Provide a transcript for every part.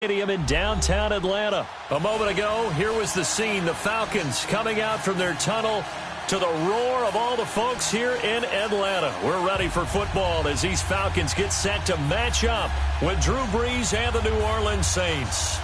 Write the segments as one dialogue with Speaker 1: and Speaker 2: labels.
Speaker 1: Stadium in downtown Atlanta. A moment ago, here was the scene. The Falcons coming out from their tunnel to the roar of all the folks here in Atlanta. We're ready for football as these Falcons get set to match up with Drew Brees and the New Orleans Saints.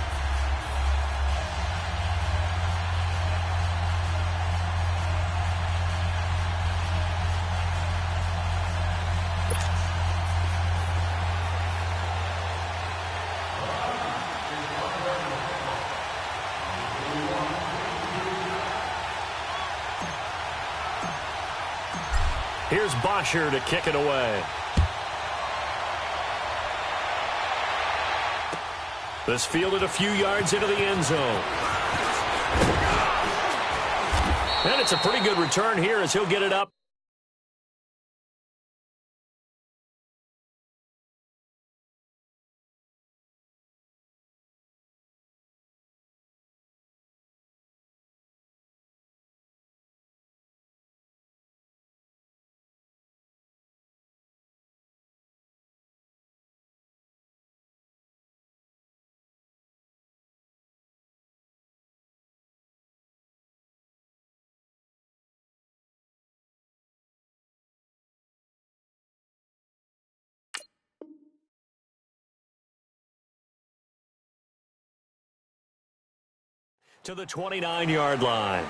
Speaker 1: Here's Bosher to kick it away. This fielded a few yards into the end zone. And it's a pretty good return here as he'll get it up. To the 29-yard line.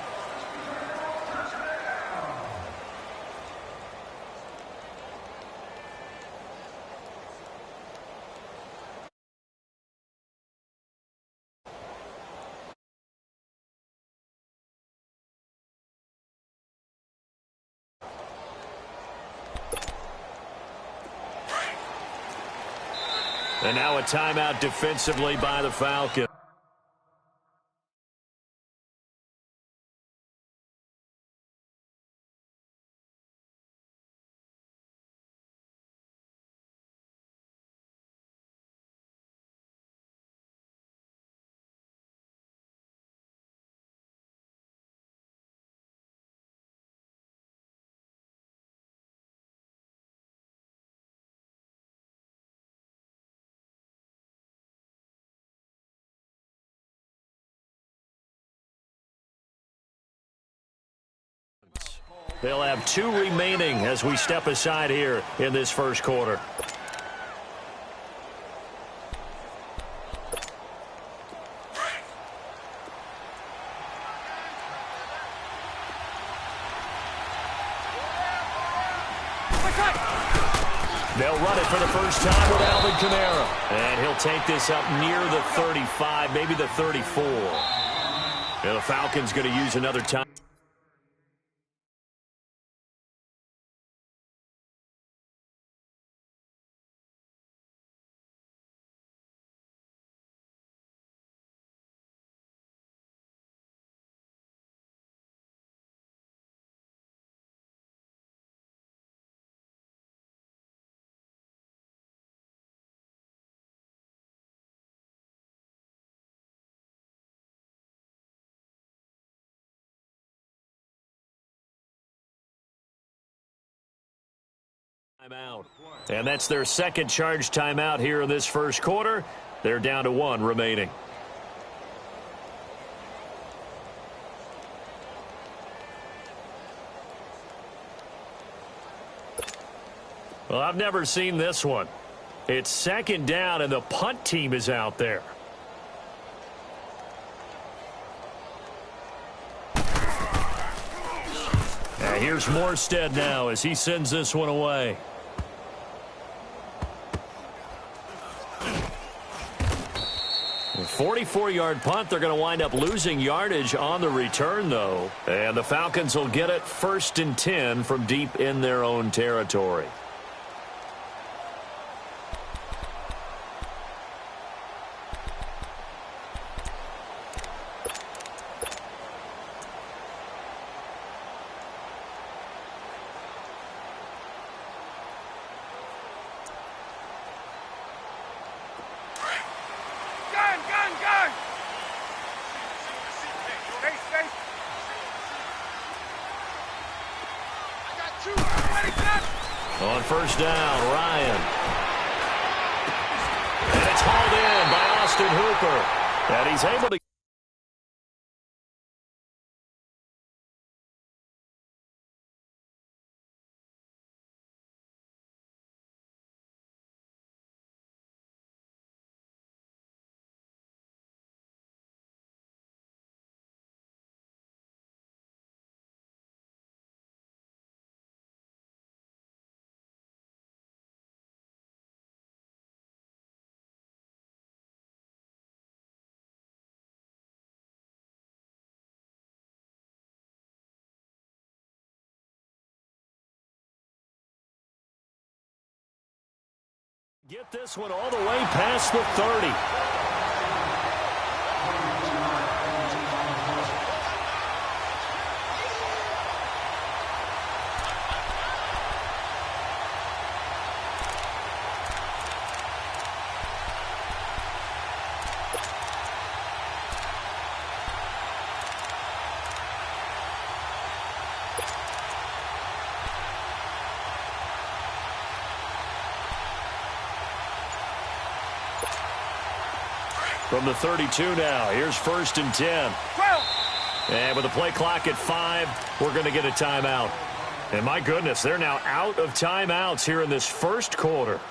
Speaker 1: And now a timeout defensively by the Falcons. They'll have 2 remaining as we step aside here in this first quarter. They'll run it for the first time with Alvin Kamara. And he'll take this up near the 35, maybe the 34. And the Falcons going to use another time. Timeout. And that's their second charge timeout here in this first quarter. They're down to 1 remaining. Well, I've never seen this one. It's second down, and the punt team is out there. And here's Morstead now as he sends this one away. 44-yard punt. They're going to wind up losing yardage on the return, though. And the Falcons will get it 1st and 10 from deep in their own territory. On first down, Ryan. And it's hauled in by Austin Hooper. And he's able to get this one all the way past the 30. From the 32 now, here's 1st and 10. And with the play clock at 5, we're going to get a timeout. And my goodness, they're now out of timeouts here in this first quarter.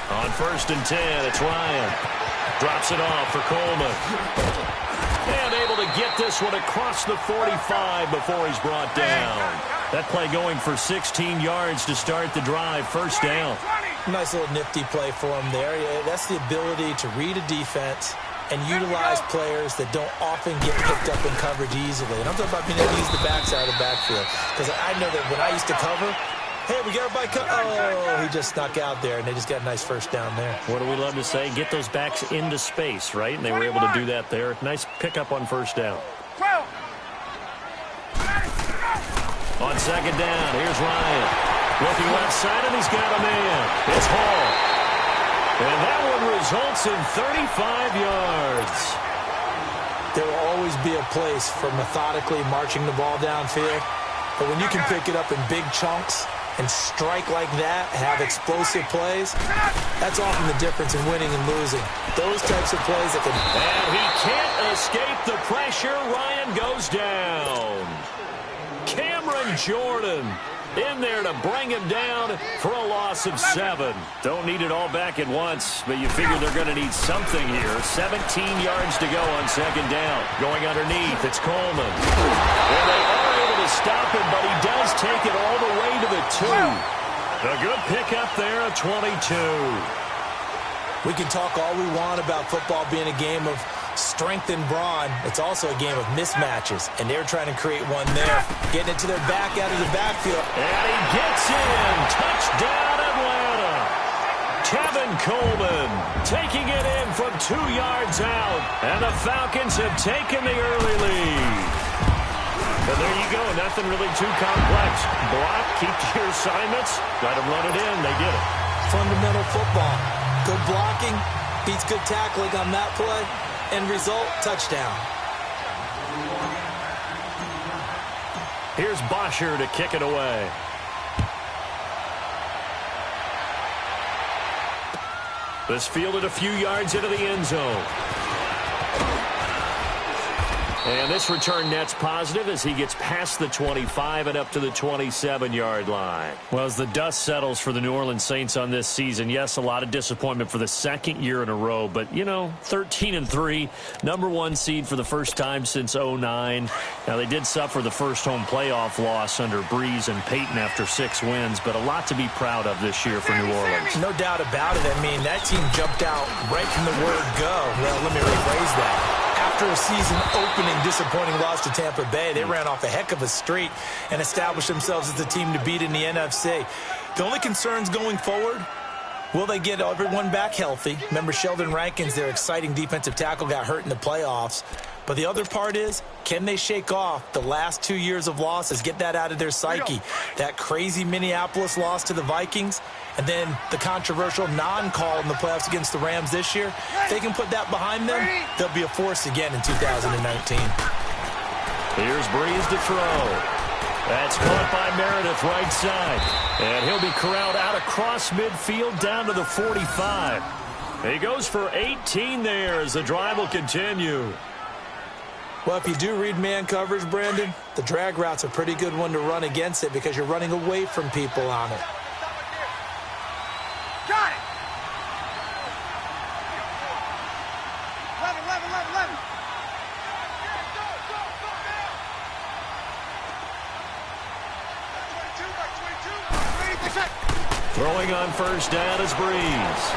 Speaker 1: On 1st and 10, it's Ryan. Drops it off for Coleman. And able to get this one across the 45 before he's brought down. That play going for 16 yards to start the drive. 1st down.
Speaker 2: Nice little nifty play for him there. That's the ability to read a defense and utilize players that don't often get picked up in coverage easily. And I'm talking about being able to use the backside of the backfield. Because I know that when I used to cover, hey, we got everybody oh, he just snuck out there, and they just got a nice 1st down there.
Speaker 1: What do we love to say? Get those backs into space, right? And they were able to do that there. Nice pickup on 1st down. On 2nd down, here's Ryan. Looking left side, and he's got a man. It's Hall. And that one results in 35 yards.
Speaker 2: There will always be a place for methodically marching the ball downfield. But when you can pick it up in big chunks and strike like that, have explosive plays, that's often the difference in winning and losing. Those types of plays that can...
Speaker 1: And he can't escape the pressure. Ryan goes down. Cameron Jordan in there to bring him down for a loss of 7. Don't need it all back at once, but you figure they're going to need something here. 17 yards to go on 2nd down. Going underneath, it's Coleman. And they are able to stop him, but he does take it all the way to the 2. A good pickup there at 22.
Speaker 2: We can talk all we want about football being a game of strength and brawn. It's also a game of mismatches, and they're trying to create one there. Getting it to their back out of the backfield.
Speaker 1: And he gets in. Touchdown, Atlanta. Kevin Coleman taking it in from 2 yards out. And the Falcons have taken the early lead. And there you go. Nothing really too complex. Block, keep to your assignments. Let them run it in. They did it.
Speaker 2: Fundamental football. Good blocking beats good tackling on that play. End result, touchdown.
Speaker 1: Here's Bosher to kick it away. This fielded a few yards into the end zone. And this return net's positive as he gets past the 25 and up to the 27-yard line. Well, as the dust settles for the New Orleans Saints on this season, yes, a lot of disappointment for the second year in a row. But, 13-3, #1 seed for the first time since '09. Now, they did suffer the first home playoff loss under Breeze and Peyton after 6 wins, but a lot to be proud of this year for New Orleans.
Speaker 2: No doubt about it. I mean, that team jumped out right from the word go. Well, let me rephrase that. After a season-opening disappointing loss to Tampa Bay, they ran off a heck of a streak and established themselves as the team to beat in the NFC. The only concerns going forward, will they get everyone back healthy? Remember, Sheldon Rankins, their exciting defensive tackle, got hurt in the playoffs. But the other part is, can they shake off the last 2 years of losses, get that out of their psyche? That crazy Minneapolis loss to the Vikings, and then the controversial non-call in the playoffs against the Rams this year. If they can put that behind them, they'll be a force again in 2019.
Speaker 1: Here's Breeze to throw. That's caught by Meredith right side. And he'll be corralled out across midfield down to the 45. He goes for 18 there as the drive will continue.
Speaker 2: Well, if you do read man coverage, Brandon, the drag route's a pretty good one to run against it because you're running away from people on it.
Speaker 3: Got it! 11.
Speaker 1: Throwing on first down is Breeze.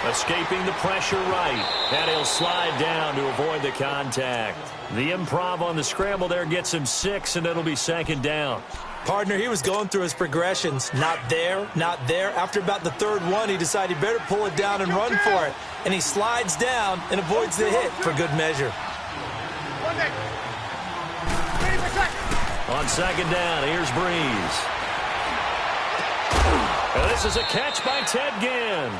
Speaker 1: Escaping the pressure right, and he'll slide down to avoid the contact. The improv on the scramble there gets him 6, and it'll be second down.
Speaker 2: Partner, he was going through his progressions. Not there, not there. After about the third one, he decided he better pull it down and run for it. And he slides down and avoids the hit for good measure.
Speaker 1: On second down, here's Breeze. And this is a catch by Ted Ginn.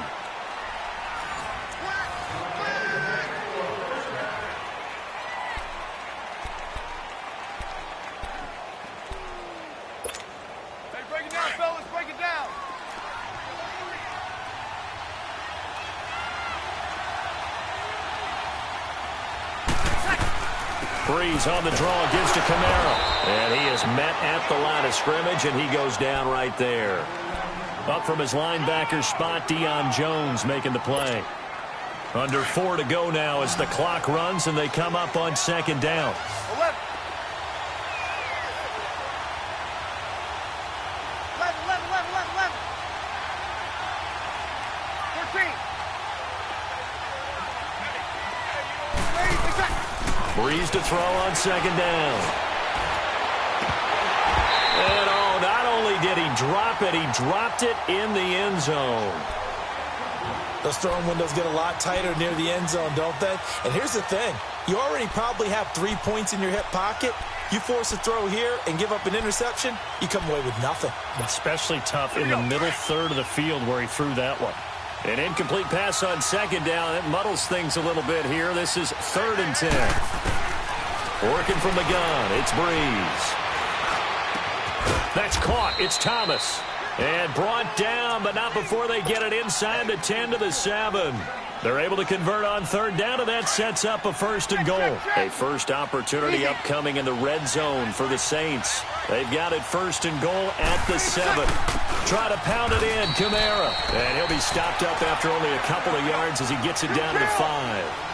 Speaker 1: Breeze on the draw, gives to Camara. And he is met at the line of scrimmage, and he goes down right there. Up from his linebacker spot, Deion Jones making the play. Under 4 to go now as the clock runs, and they come up on second down.
Speaker 3: 11. 13.
Speaker 1: Breeze to throw on second down. And not only did he drop it, he dropped it in the end zone.
Speaker 2: Those throwing windows get a lot tighter near the end zone, don't they? And here's the thing. You already probably have 3 points in your hip pocket. You force a throw here and give up an interception, you come away with nothing.
Speaker 1: Especially tough in the middle third of the field where he threw that one. An incomplete pass on second down. It muddles things a little bit here. This is 3rd and 10. Working from the gun, it's Breeze. That's caught. It's Thomas. And brought down, but not before they get it inside the 10 to the 7. They're able to convert on third down, and that sets up a 1st and goal. A first opportunity upcoming in the red zone for the Saints. They've got it 1st and goal at the 7. Try to pound it in, Camara. And he'll be stopped up after only a couple of yards as he gets it down to the 5.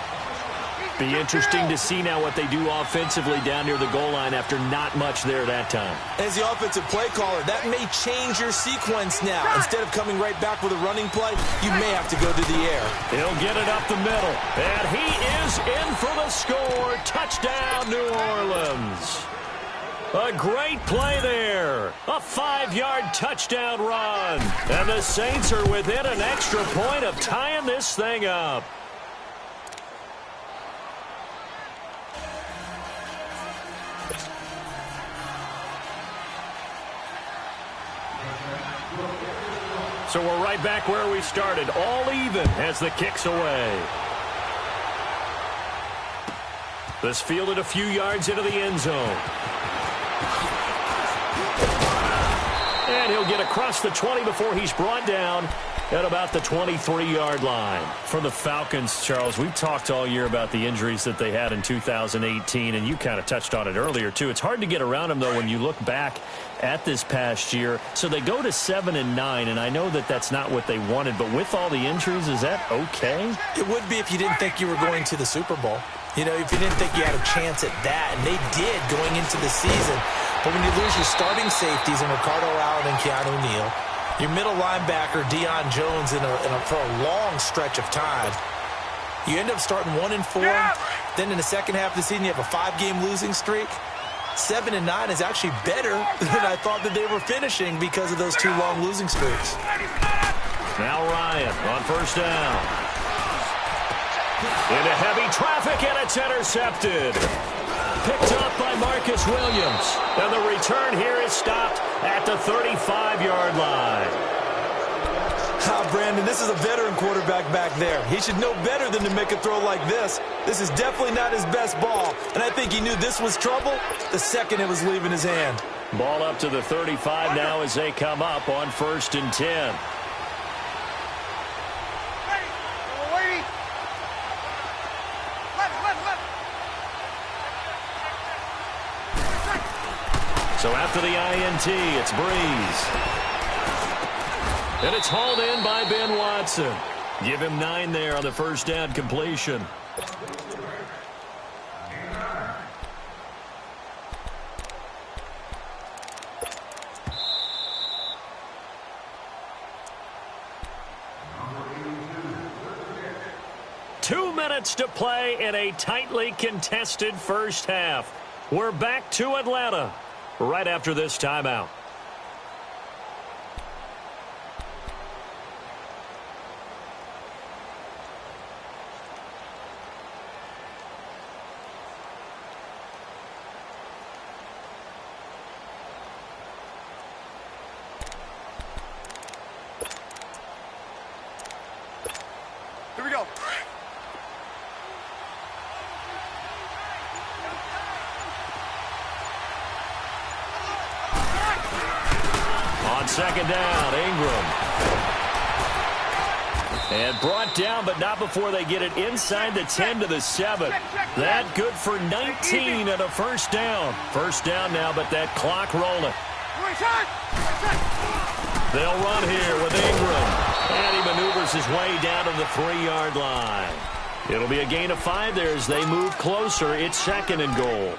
Speaker 1: Be interesting to see now what they do offensively down near the goal line after not much there that time.
Speaker 2: As the offensive play caller, that may change your sequence now. Instead of coming right back with a running play, you may have to go to the air.
Speaker 1: He'll get it up the middle. And he is in for the score. Touchdown, New Orleans. A great play there. A 5-yard touchdown run. And the Saints are within an extra point of tying this thing up. So we're right back where we started, all even as the kick's away. This fielded a few yards into the end zone. And he'll get across the 20 before he's brought down at about the 23-yard line. For the Falcons, Charles, we've talked all year about the injuries that they had in 2018, and you kind of touched on it earlier, too. It's hard to get around them, though, when you look back at this past year. So they go to 7-9, and I know that that's not what they wanted, but with all the injuries, is that okay?
Speaker 2: It would be if you didn't think you were going to the Super Bowl. You know, if you didn't think you had a chance at that, and they did going into the season. But when you lose your starting safeties in Ricardo Allen and Keanu Neal, your middle linebacker, Deion Jones, for a long stretch of time. You end up starting 1-4. Then in the second half of the season, you have a 5-game losing streak. 7-9 is actually better than I thought that they were finishing because of those 2 long losing streaks.
Speaker 1: Now Ryan on first down. Into heavy traffic, and it's intercepted. Picked up by Marcus Williams. And the return here is stopped at the 35-yard line.
Speaker 2: Brandon, this is a veteran quarterback back there. He should know better than to make a throw like this. This is definitely not his best ball. And I think he knew this was trouble the second it was leaving his hand.
Speaker 1: Ball up to the 35 now as they come up on 1st and 10. So after the INT, it's Breeze. And it's hauled in by Ben Watson. Give him 9 there on the first down completion. Two minutes to play in a tightly contested first half. We're back to Atlanta right after this timeout.
Speaker 3: Here we go.
Speaker 1: On second down, Ingram. And brought down, but not before they get it inside the 10 to the 7. That good for 19 and a first down. First down now, but that clock rolling. They'll run here with Ingram. And he maneuvers his way down to the 3-yard line. It'll be a gain of 5 there as they move closer. It's 2nd and goal.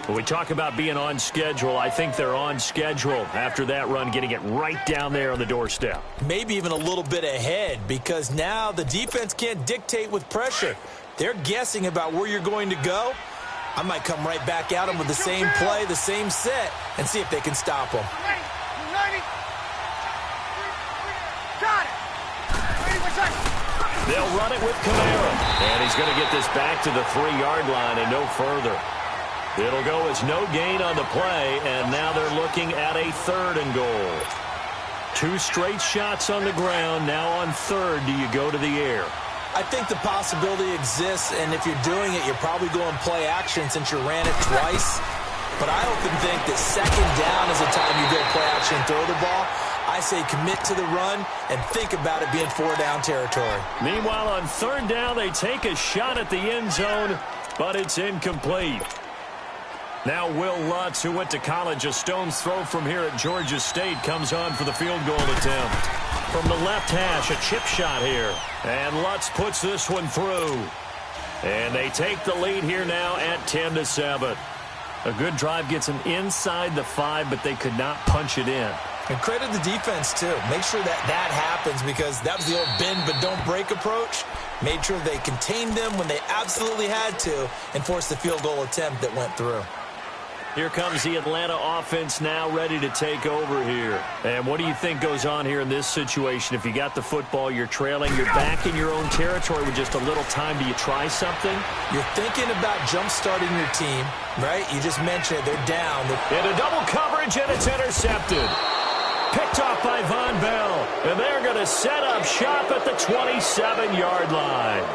Speaker 1: When we talk about being on schedule, I think they're on schedule after that run, getting it right down there on the doorstep.
Speaker 2: Maybe even a little bit ahead, because now the defense can't dictate with pressure. They're guessing about where you're going to go. I might come right back at them with the same play, the same set, and see if they can stop them.
Speaker 3: Got it.
Speaker 1: They'll run it with Kamara. And he's going to get this back to the 3-yard line and no further. It'll go as no gain on the play, and now they're looking at a 3rd and goal. 2 straight shots on the ground. Now on 3rd, do you go to the air?
Speaker 2: I think the possibility exists, and if you're doing it, you're probably going play action since you ran it twice. But I often think that 2nd down is the time you go play action and throw the ball. I say commit to the run and think about it being 4-down territory.
Speaker 1: Meanwhile, on 3rd down, they take a shot at the end zone, but it's incomplete. Now Will Lutz, who went to college a stone's throw from here at Georgia State, comes on for the field goal attempt. From the left hash, a chip shot here. And Lutz puts this one through. And they take the lead here now at 10-7. A good drive gets them inside the 5, but they could not punch it in.
Speaker 2: And credit the defense, too. Make sure that happens, because that was the old bend but don't break approach. Made sure they contained them when they absolutely had to and forced the field goal attempt that went through.
Speaker 1: Here comes the Atlanta offense now ready to take over here. And what do you think goes on here in this situation? If you got the football, you're trailing, you're back in your own territory with just a little time. Do you try something?
Speaker 2: You're thinking about jump-starting your team, right? You just mentioned it. They're down.
Speaker 1: Into double coverage, and it's intercepted. Picked off by Von Bell. And they're going to set up shop at the 27-yard line.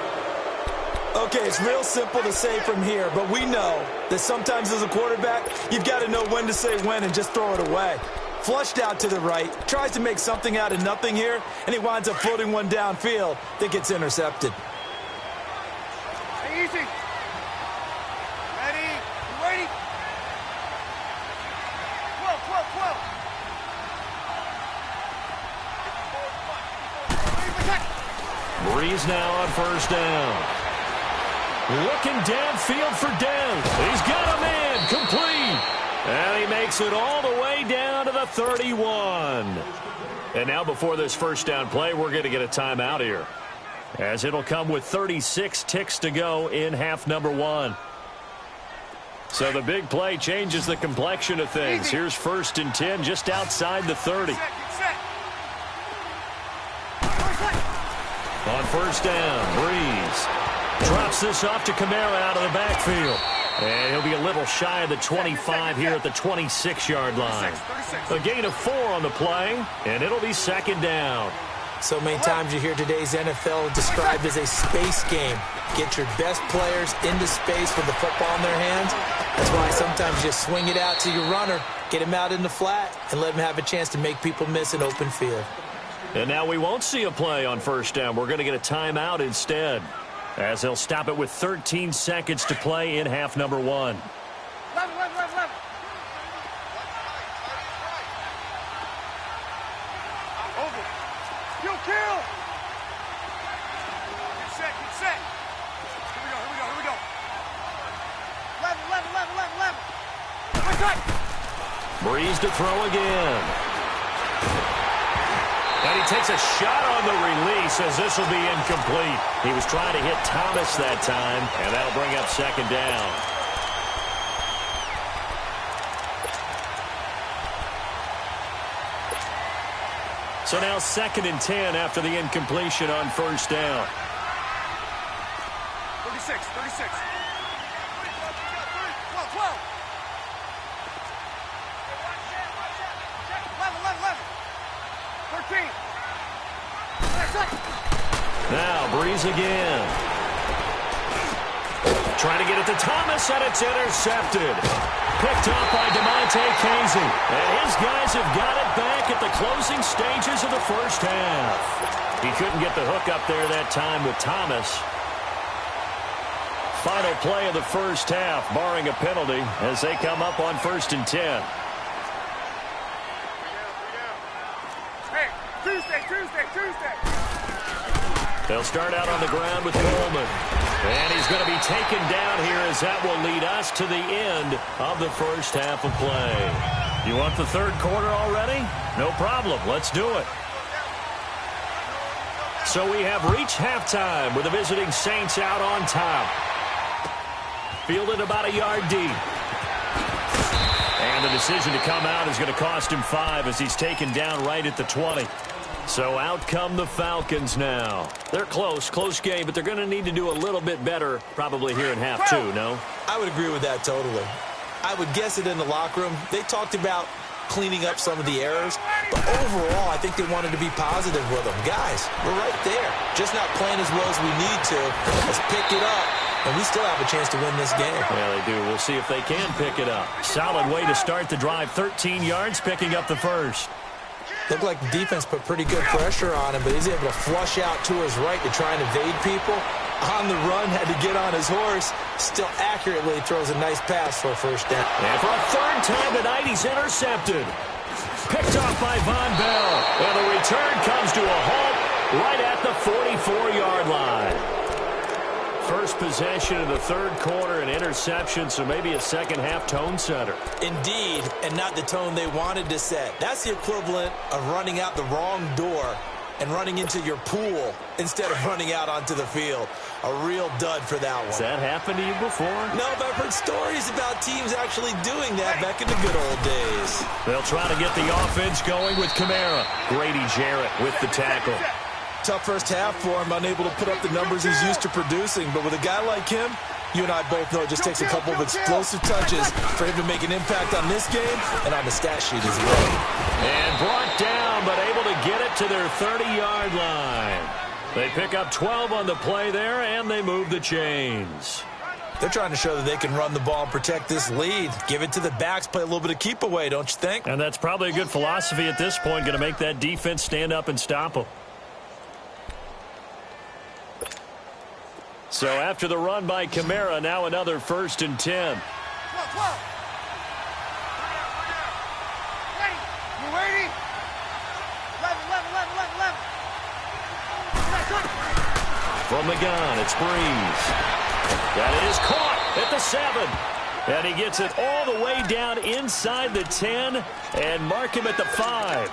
Speaker 2: Okay, it's real simple to say from here, but we know that sometimes as a quarterback, you've got to know when to say when and just throw it away. Flushed out to the right, tries to make something out of nothing here, and he winds up floating one downfield that gets intercepted.
Speaker 3: Hey, easy. Ready? You ready? 12.
Speaker 1: Breeze now on first down. Looking downfield for Dent. He's got a man complete. And he makes it all the way down to the 31. And now before this first down play, we're going to get a timeout here, as it'll come with 36 ticks to go in half number 1. So the big play changes the complexion of things. Here's 1st and 10 just outside the 30. On first down, Breeze drops this off to Kamara out of the backfield. And he'll be a little shy of the 25 here at the 26-yard line. A gain of 4 on the play, and it'll be 2nd down.
Speaker 2: So many times you hear today's NFL described as a space game. Get your best players into space with the football in their hands. That's why sometimes you just swing it out to your runner, get him out in the flat, and let him have a chance to make people miss an open field.
Speaker 1: And now we won't see a play on first down. We're going to get a timeout instead, as they'll stop it with 13 seconds to play in half number 1.
Speaker 3: Level. Over. Kill. Get set. Here we go. Level.
Speaker 1: Breeze to throw again. And he takes a shot on the release, as this will be incomplete. He was trying to hit Thomas that time, and that'll bring up 2nd down. So now 2nd and 10 after the incompletion on first down.
Speaker 3: 36. 12. 13.
Speaker 1: Now Breeze again. Trying to get it to Thomas, and it's intercepted. Picked up by DeMonte Casey. And his guys have got it back at the closing stages of the first half. He couldn't get the hook up there that time with Thomas. Final play of the first half, barring a penalty, as they come up on 1st and 10.
Speaker 3: Hey, Tuesday.
Speaker 1: They'll start out on the ground with Coleman. And he's going to be taken down here, as that will lead us to the end of the first half of play. You want the third quarter already? No problem. Let's do it. So we have reached halftime with the visiting Saints out on top. Fielded about a yard deep. And the decision to come out is going to cost him 5, as he's taken down right at the 20. So out come the Falcons now. They're close game, but they're going to need to do a little bit better probably here in half 2, no?
Speaker 2: I would agree with that totally. I would guess it in the locker room. They talked about cleaning up some of the errors, but overall, I think they wanted to be positive with them. Guys, we're right there. Just not playing as well as we need to. Let's pick it up, and we still have a chance to win this game.
Speaker 1: Yeah, they do. We'll see if they can pick it up. Solid way to start the drive. 13 yards, picking up the first.
Speaker 2: Looked like the defense put pretty good pressure on him, but he's able to flush out to his right to try and evade people. On the run, had to get on his horse. Still accurately throws a nice pass for a first down.
Speaker 1: And for a 3rd time tonight, he's intercepted. Picked off by Von Bell. And the return comes to a halt right at the 44-yard line. First possession of the third quarter, an interception, so maybe a second half tone setter.
Speaker 2: Indeed, and not the tone they wanted to set. That's the equivalent of running out the wrong door and running into your pool instead of running out onto the field. A real dud for that one.
Speaker 1: Has that happened to you before?
Speaker 2: No, but I've heard stories about teams actually doing that back in the good old days.
Speaker 1: They'll try to get the offense going with Kamara. Grady Jarrett with the tackle.
Speaker 2: Tough first half for him, unable to put up the numbers he's used to producing. But with a guy like him, you and I both know it just takes a couple of explosive touches for him to make an impact on this game and on the stat sheet as well.
Speaker 1: And brought down, but able to get it to their 30-yard line. They pick up 12 on the play there, and they move the chains.
Speaker 2: They're trying to show that they can run the ball and protect this lead. Give it to the backs, play a little bit of keep away, don't you think?
Speaker 1: And that's probably a good philosophy at this point, going to make that defense stand up and stop them. So after the run by Kamara, now another 1st and 10.
Speaker 3: You waiting? 11.
Speaker 1: From the gun, it's Breeze. That is caught at the 7. And he gets it all the way down inside the 10 and mark him at the 5.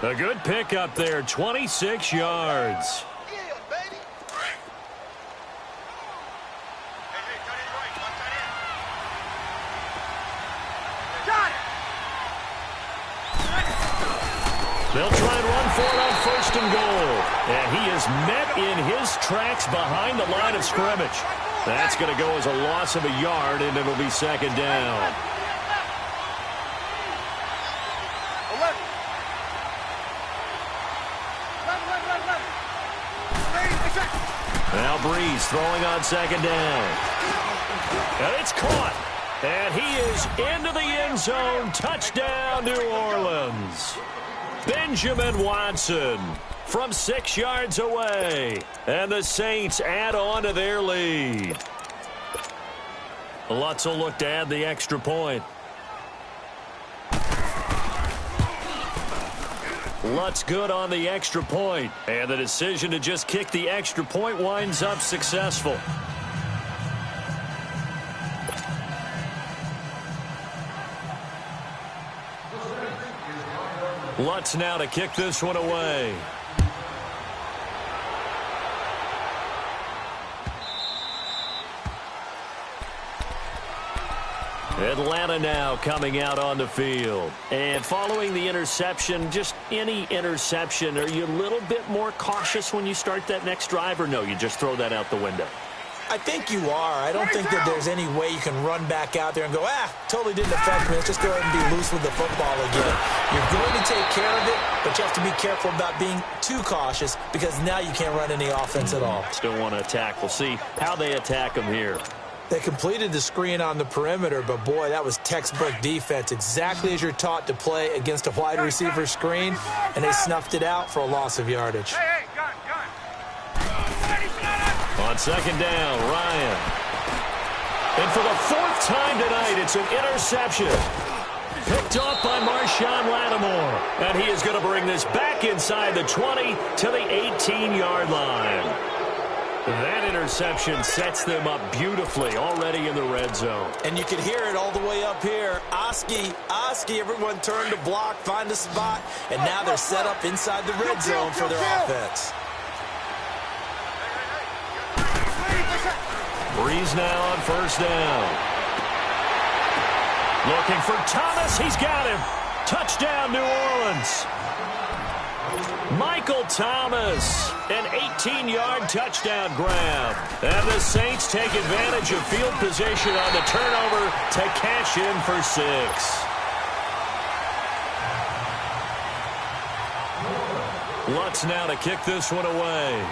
Speaker 1: A good pickup there, 26 yards. They'll try and run for it on 1st and goal. And he is met in his tracks behind the line of scrimmage. That's going to go as a loss of a yard, and it'll be 2nd down. Now Breeze throwing on 2nd down. And it's caught. And he is into the end zone. Touchdown, New Orleans. Benjamin Watson from 6 yards away. And the Saints add on to their lead. Lutz will look to add the extra point. Lutz good on the extra point. And the decision to just kick the extra point winds up successful. Lutz now to kick this one away. Atlanta now coming out on the field. And following the interception, just any interception, are you a little bit more cautious when you start that next drive, or no, you just throw that out the window?
Speaker 2: I think you are. I don't think that there's any way you can run back out there and go, totally didn't affect me. Let's just go ahead and be loose with the football again. You're going to take care of it, but you have to be careful about being too cautious because now you can't run any offense at all.
Speaker 1: Still want to attack. We'll see how they attack them here.
Speaker 2: They completed the screen on the perimeter, but boy, that was textbook defense. Exactly as you're taught to play against a wide receiver screen, and they snuffed it out for a loss of yardage.
Speaker 3: Hey, gun.
Speaker 1: On 2nd down, Ryan. And for the 4th time tonight, it's an interception. Picked off by Marshawn Lattimore. And he is going to bring this back inside the 20 to the 18-yard line. That interception sets them up beautifully already in the red zone.
Speaker 2: And you can hear it all the way up here. Oski, everyone turned to block, find a spot, and now they're set up inside the red zone for their offense.
Speaker 1: Breeze now on 1st down. Looking for Thomas. He's got him. Touchdown, New Orleans. Michael Thomas, an 18-yard touchdown grab. And the Saints take advantage of field position on the turnover to cash in for 6. Lutz now to kick this one away.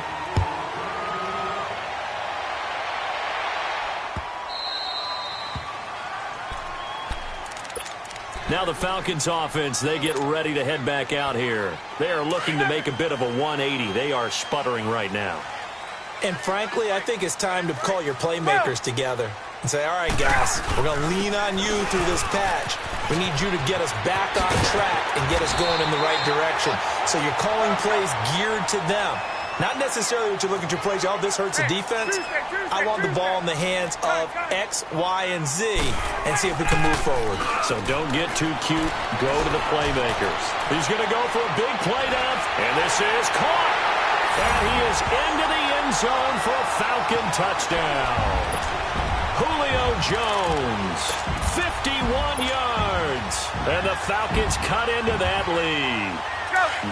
Speaker 1: Now the Falcons offense, they get ready to head back out here. They are looking to make a bit of a 180. They are sputtering right now.
Speaker 2: And frankly, I think it's time to call your playmakers together and say, all right, guys, we're going to lean on you through this patch. We need you to get us back on track and get us going in the right direction. So you're calling plays geared to them. Not necessarily what you look at your plays, this hurts the defense. I want the ball in the hands of X, Y, and Z and see if we can move forward.
Speaker 1: So don't get too cute. Go to the playmakers. He's going to go for a big play down, and this is caught. And he is into the end zone for a Falcon touchdown. Julio Jones, 51 yards. And the Falcons cut into that lead.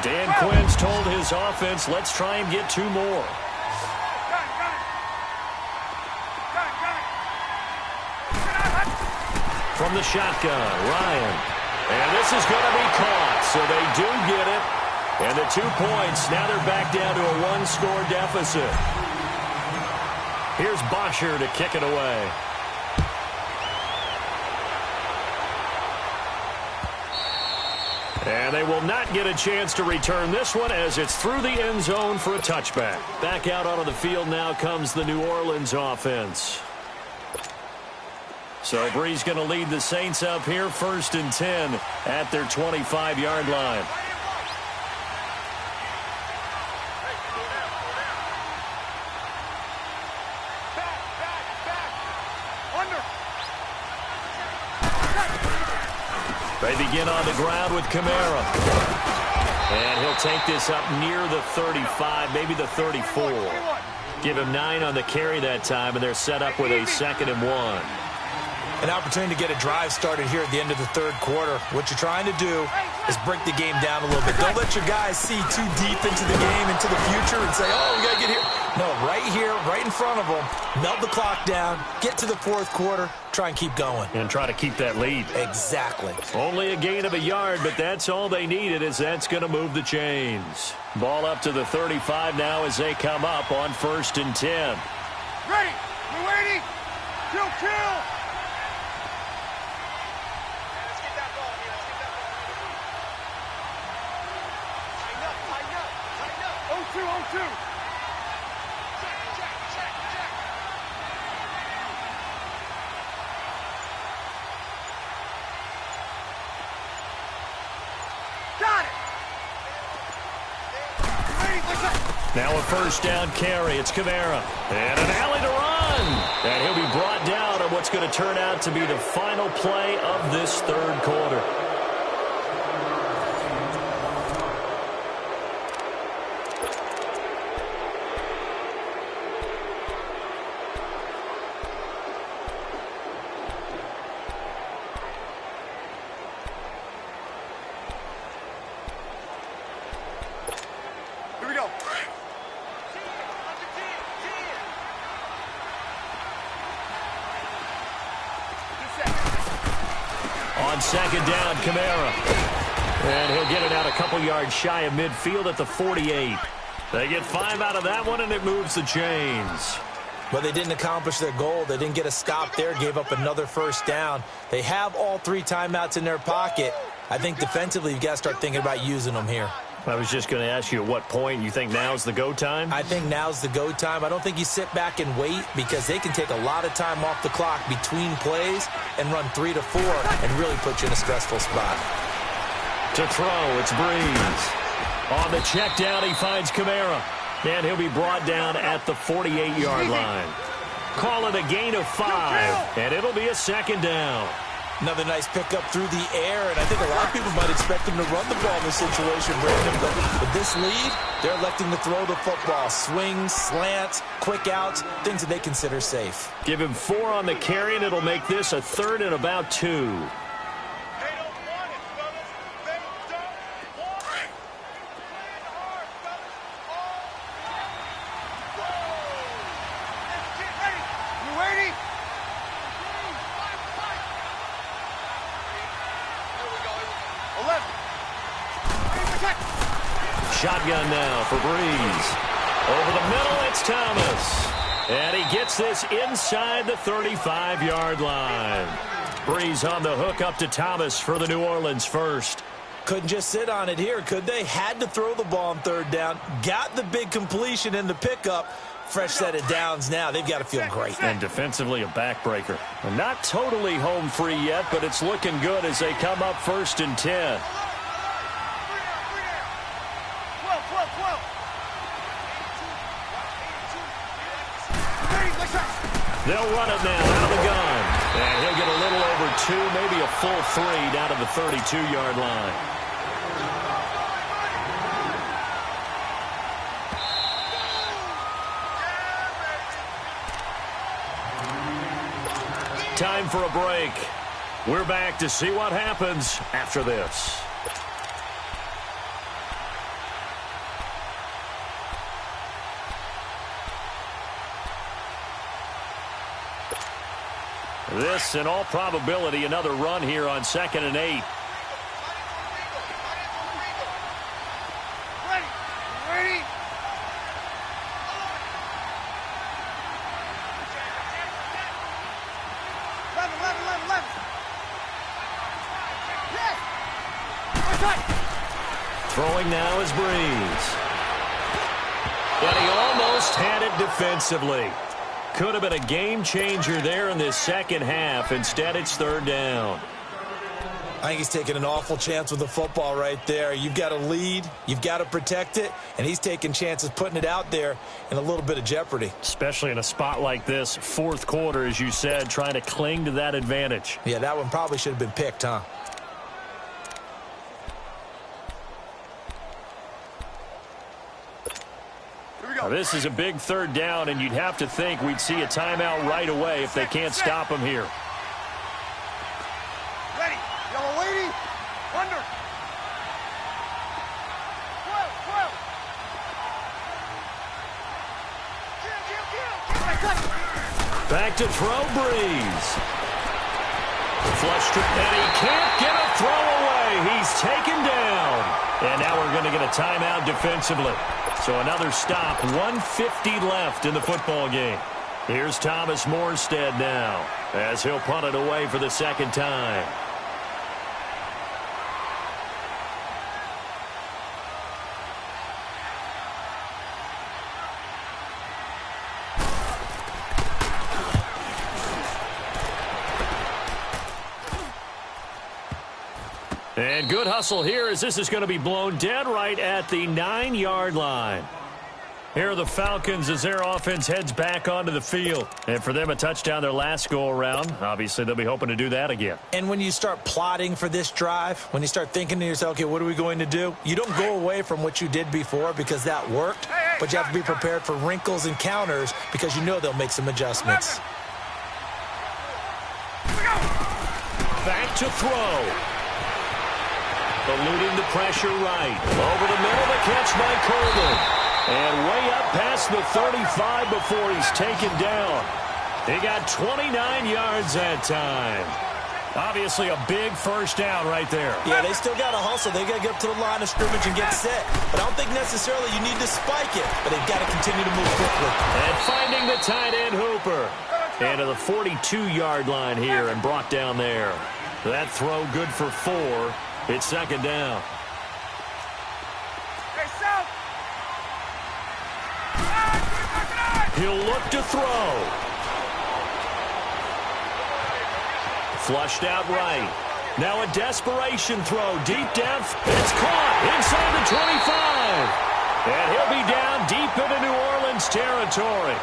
Speaker 1: Dan Quinn's told his offense, let's try and get 2 more. From the shotgun, Ryan. And this is going to be caught, so they do get it. And the 2 points, now they're back down to a 1-score deficit. Here's Bosher to kick it away. And they will not get a chance to return this one as it's through the end zone for a touchback. Back out onto the field now comes the New Orleans offense. So Bree's going to lead the Saints up here, 1st and 10 at their 25-yard line. They begin on the ground with Kamara. And he'll take this up near the 35, maybe the 34. Give him 9 on the carry that time, and they're set up with a 2nd and 1.
Speaker 2: An opportunity to get a drive started here at the end of the 3rd quarter. What you're trying to do is break the game down a little bit. Don't let your guys see too deep into the game, into the future, and say, oh, we got to get here. No, right here, right in front of them, melt the clock down, get to the 4th quarter, try and keep going.
Speaker 1: And try to keep that lead.
Speaker 2: Exactly.
Speaker 1: Only a gain of a yard, but that's all they needed, as that's going to move the chains. Ball up to the 35 now as they come up on 1st and 10.
Speaker 3: Ready. We're waiting. Kill. Got it.
Speaker 1: Now a 1st down carry. It's Kamara. And an alley to run. And he'll be brought down on what's going to turn out to be the final play of this 3rd quarter. On 2nd down, Kamara. And he'll get it out a couple yards shy of midfield at the 48. They get 5 out of that one, and it moves the chains.
Speaker 2: But they didn't accomplish their goal. They didn't get a stop there, gave up another 1st down. They have all 3 timeouts in their pocket. I think defensively, you've got to start thinking about using them here.
Speaker 1: I was just going to ask you at what point you think now's the go time?
Speaker 2: I think now's the go time. I don't think you sit back and wait, because they can take a lot of time off the clock between plays and run 3 to 4 and really put you in a stressful spot.
Speaker 1: To throw, it's Breeze. On the check down, he finds Kamara. And he'll be brought down at the 48-yard line. Call it a gain of 5, and it'll be a 2nd down.
Speaker 2: Another nice pickup through the air, and I think a lot of people might expect him to run the ball in this situation, Brandon. But with this lead, they're electing to throw the football. Swings, slants, quick outs, things that they consider safe.
Speaker 1: Give him 4 on the carry, and it'll make this a 3rd and about 2. Shotgun now for Breeze. Over the middle, it's Thomas. And he gets this inside the 35-yard line. Breeze on the hook up to Thomas for the New Orleans 1st.
Speaker 2: Couldn't just sit on it here, could they? Had to throw the ball on 3rd down. Got the big completion in the pickup. Fresh set of downs now. They've got to feel great.
Speaker 1: And defensively, a backbreaker. Not totally home free yet, but it's looking good as they come up 1st and 10. They'll run it now out of the gun. And he'll get a little over 2, maybe a full 3 down to the 32-yard line. Time for a break. We're back to see what happens after this. This, in all probability, another run here on 2nd and 8.
Speaker 3: Ready. Left. Yes.
Speaker 1: Throwing now is Breeze. And he almost had it defensively. Could have been a game changer there in this second half. Instead, it's third down.
Speaker 2: I think he's taking an awful chance with the football right there. You've got to lead, you've got to protect it, and he's taking chances putting it out there in a little bit of jeopardy.
Speaker 1: Especially in a spot like this, fourth quarter, as you said, trying to cling to that advantage.
Speaker 2: Yeah, that one probably should have been picked, huh?
Speaker 1: Now, this is a big third down, and you'd have to think we'd see a timeout right away if they can't stop him here.
Speaker 3: Ready. Yellow lady. Under. 12.
Speaker 1: Back to throw, Breeze. Flush strip, and he can't get a throw away. He's taken down. And now we're going to get a timeout defensively. So another stop, 1:50 left in the football game. Here's Thomas Morstead now, as he'll punt it away for the second time. And good hustle here as this is going to be blown dead right at the 9-yard line. Here are the Falcons as their offense heads back onto the field. And for them, a touchdown their last go-around. Obviously, they'll be hoping to do that again.
Speaker 2: And when you start plotting for this drive, when you start thinking to yourself, okay, what are we going to do? You don't go away from what you did before because that worked, but you have to be prepared for wrinkles and counters because you know they'll make some adjustments.
Speaker 1: Back to throw. Eluding the pressure right. Over the middle, the catch by Coleman. And way up past the 35 before he's taken down. He got 29 yards that time. Obviously a big first down right there.
Speaker 2: Yeah, they still got to hustle. They got to get up to the line of scrimmage and get set. But I don't think necessarily you need to spike it, but they've got to continue to move quickly.
Speaker 1: And finding the tight end Hooper. And to the 42-yard line here and brought down there. That throw good for 4. It's second down. He'll look to throw. Flushed out right. Now a desperation throw deep down. It's caught inside the 25. And he'll be down deep into New Orleans territory.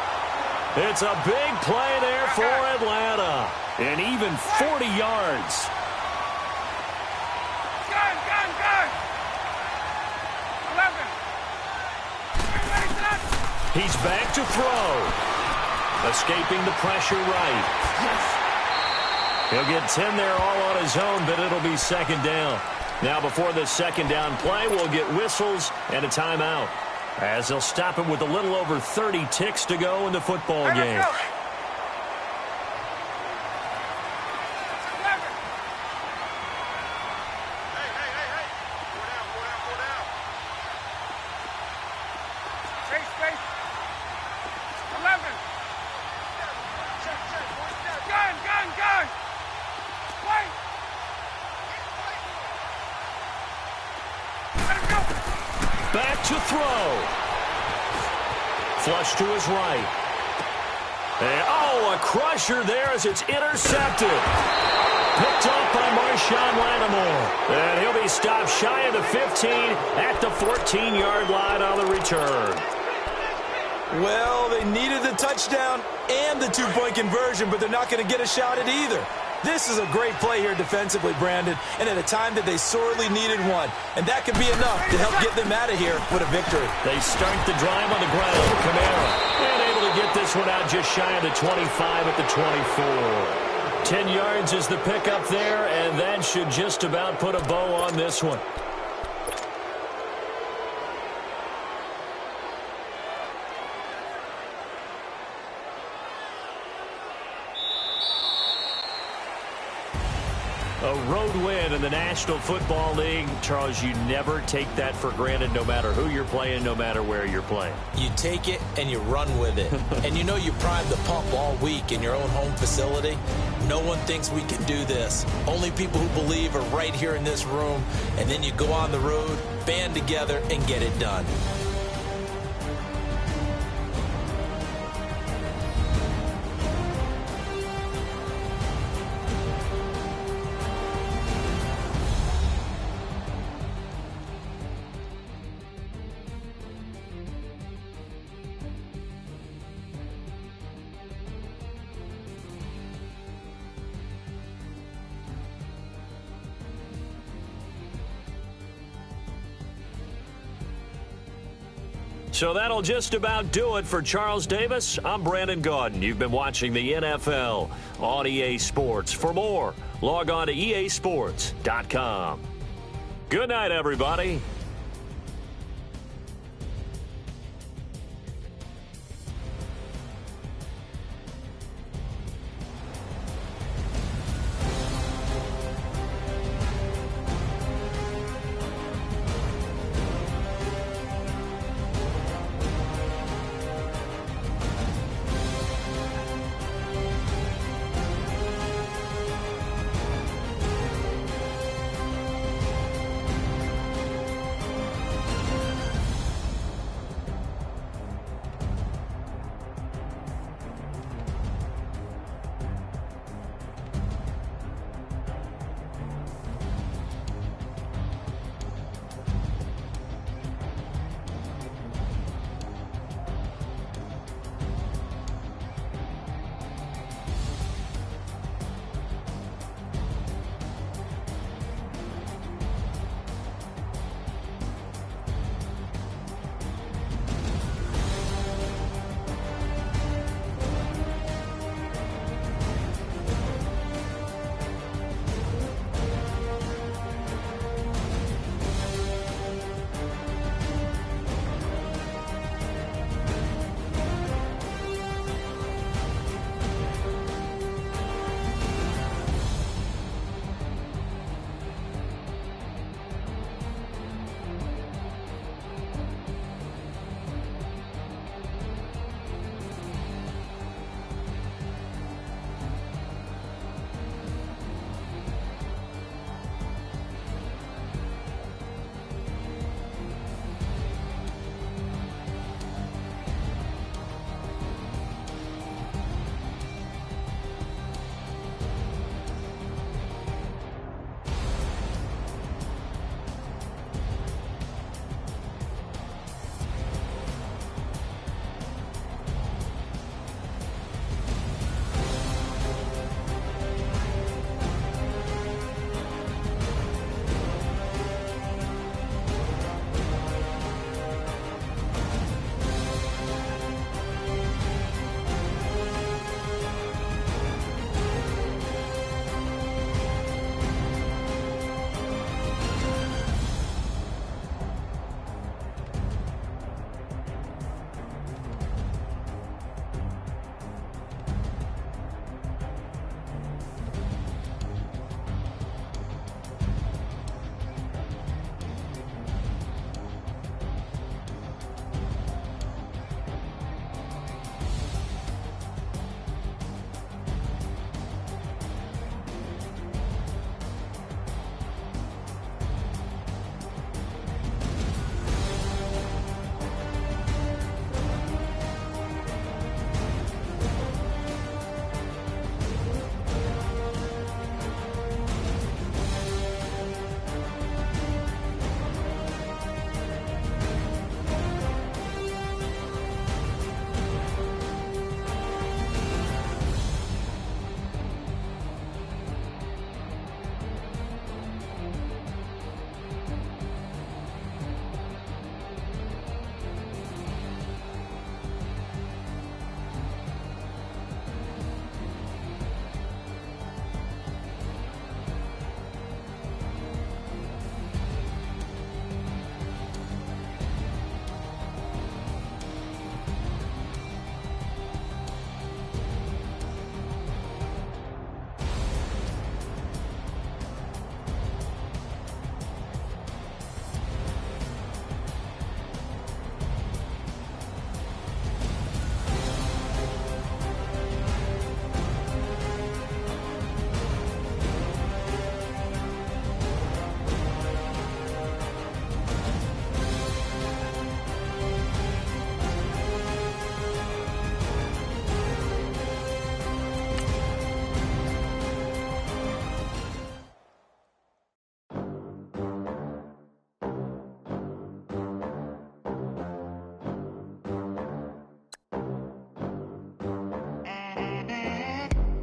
Speaker 1: It's a big play there for Atlanta. And even 40 yards. He's back to throw. Escaping the pressure right. He'll get 10 there all on his own, but it'll be second down. Now before the second down play, we'll get whistles and a timeout, as they'll stop him with a little over 30 ticks to go in the football game. Back to throw. Flush to his right. And, oh, a crusher there as it's intercepted. Picked off by Marshawn Lattimore. And he'll be stopped shy of the 15 at the 14-yard line on the return.
Speaker 2: Well, they needed the touchdown and the two-point conversion, but they're not going to get a shot at either. This is a great play here defensively, Brandon, and at a time that they sorely needed one. And that could be enough to help get them out of here with a victory.
Speaker 1: They start the drive on the ground. Kamara, and able to get this one out just shy of the 25 at the 24. 10 yards is the pickup there, and that should just about put a bow on this one. A road win in the National Football League. Charles, you never take that for granted no matter who you're playing, no matter where you're playing.
Speaker 2: You take it and you run with it. And you know you primed the pump all week in your own home facility. No one thinks we can do this. Only people who believe are right here in this room. And then you go on the road, band together, and get it done.
Speaker 1: So that'll just about do it for Charles Davis. I'm Brandon Gaudin. You've been watching the NFL on EA Sports. For more, log on to easports.com. Good night, everybody.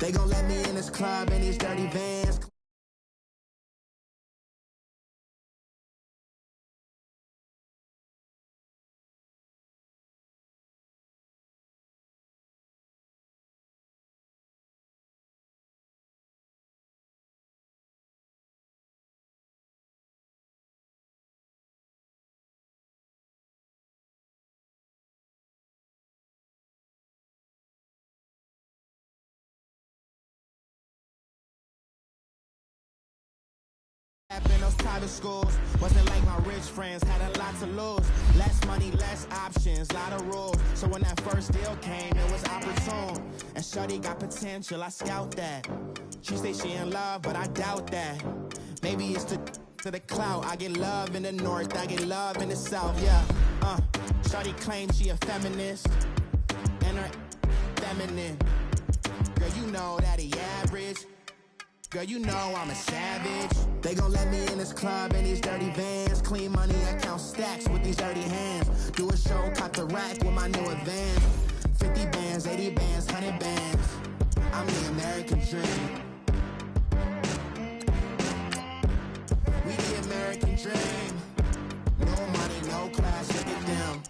Speaker 4: They gon' let me in this club in these dirty vans. In those private schools, wasn't like my rich friends, had a lot to lose. Less money, less options, lot of rules. So when that first deal came, it was opportune. And shorty got potential, I scout that. She say she in love, but I doubt that. Maybe it's to the clout. I get love in the north, I get love in the south, yeah. Shorty claims she a feminist, and her feminine. Girl, you know that he average. Girl, you know I'm a savage. They gon' let me in this club in these dirty vans. Clean money, I count stacks with these dirty hands. Do a show, cop the rack with my new advance. 50 bands, 80 bands, 100 bands. I'm the American dream. We the American dream. No money, no class, look at them.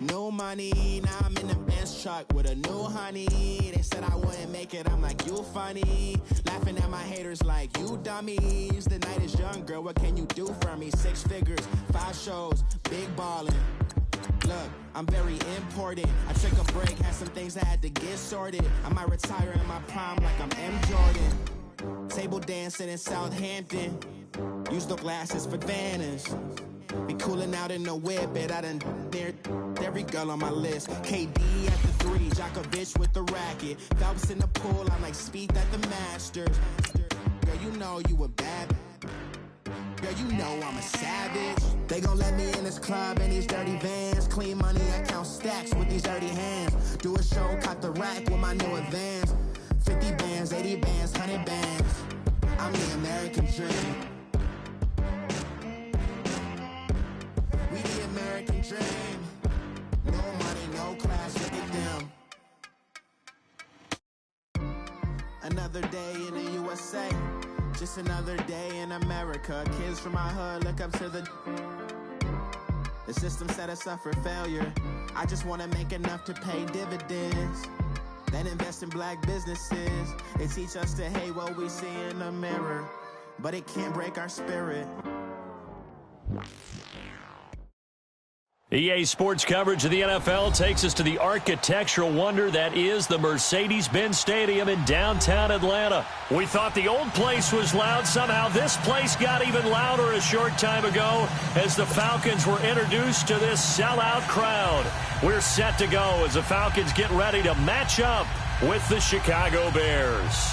Speaker 4: No money, now I'm in the Benz truck with a new honey. They said I wouldn't make it, I'm like, you funny. Laughing at my haters like, you dummies. The night is young, girl, what can you do for me? 6 figures, 5 shows, big ballin'. Look, I'm very important. I took a break, had some things I had to get sorted. I might retire in my prime like I'm M. Jordan. Table dancing in Southampton. Use the glasses for Vanish. Be cooling out in the whip, but I done dared every girl on my list. KD at the 3, Djokovic with the racket. Phelps in the pool, I'm like Speed at the Masters. Girl, you know you a bad. Girl, you know I'm a savage. They gon' let me in this club in these dirty vans. Clean money, I count stacks with these dirty hands. Do a show, cop the rack with my new advance. 50 bands, 80 bands, 100 bands. I'm the American dream. We the American dream. No money, no class, look at them. Another day in the USA. Just another day in America. Kids from my hood look up to the system set us up for failure. I just want to make enough to pay dividends. Then invest in black businesses. They teach us to hate what we see in the mirror, but it can't break our spirit.
Speaker 1: EA Sports coverage of the NFL takes us to the architectural wonder that is the Mercedes-Benz Stadium in downtown Atlanta. We thought the old place was loud. Somehow this place got even louder a short time ago as the Falcons were introduced to this sellout crowd. We're set to go as the Falcons get ready to match up with the Chicago Bears.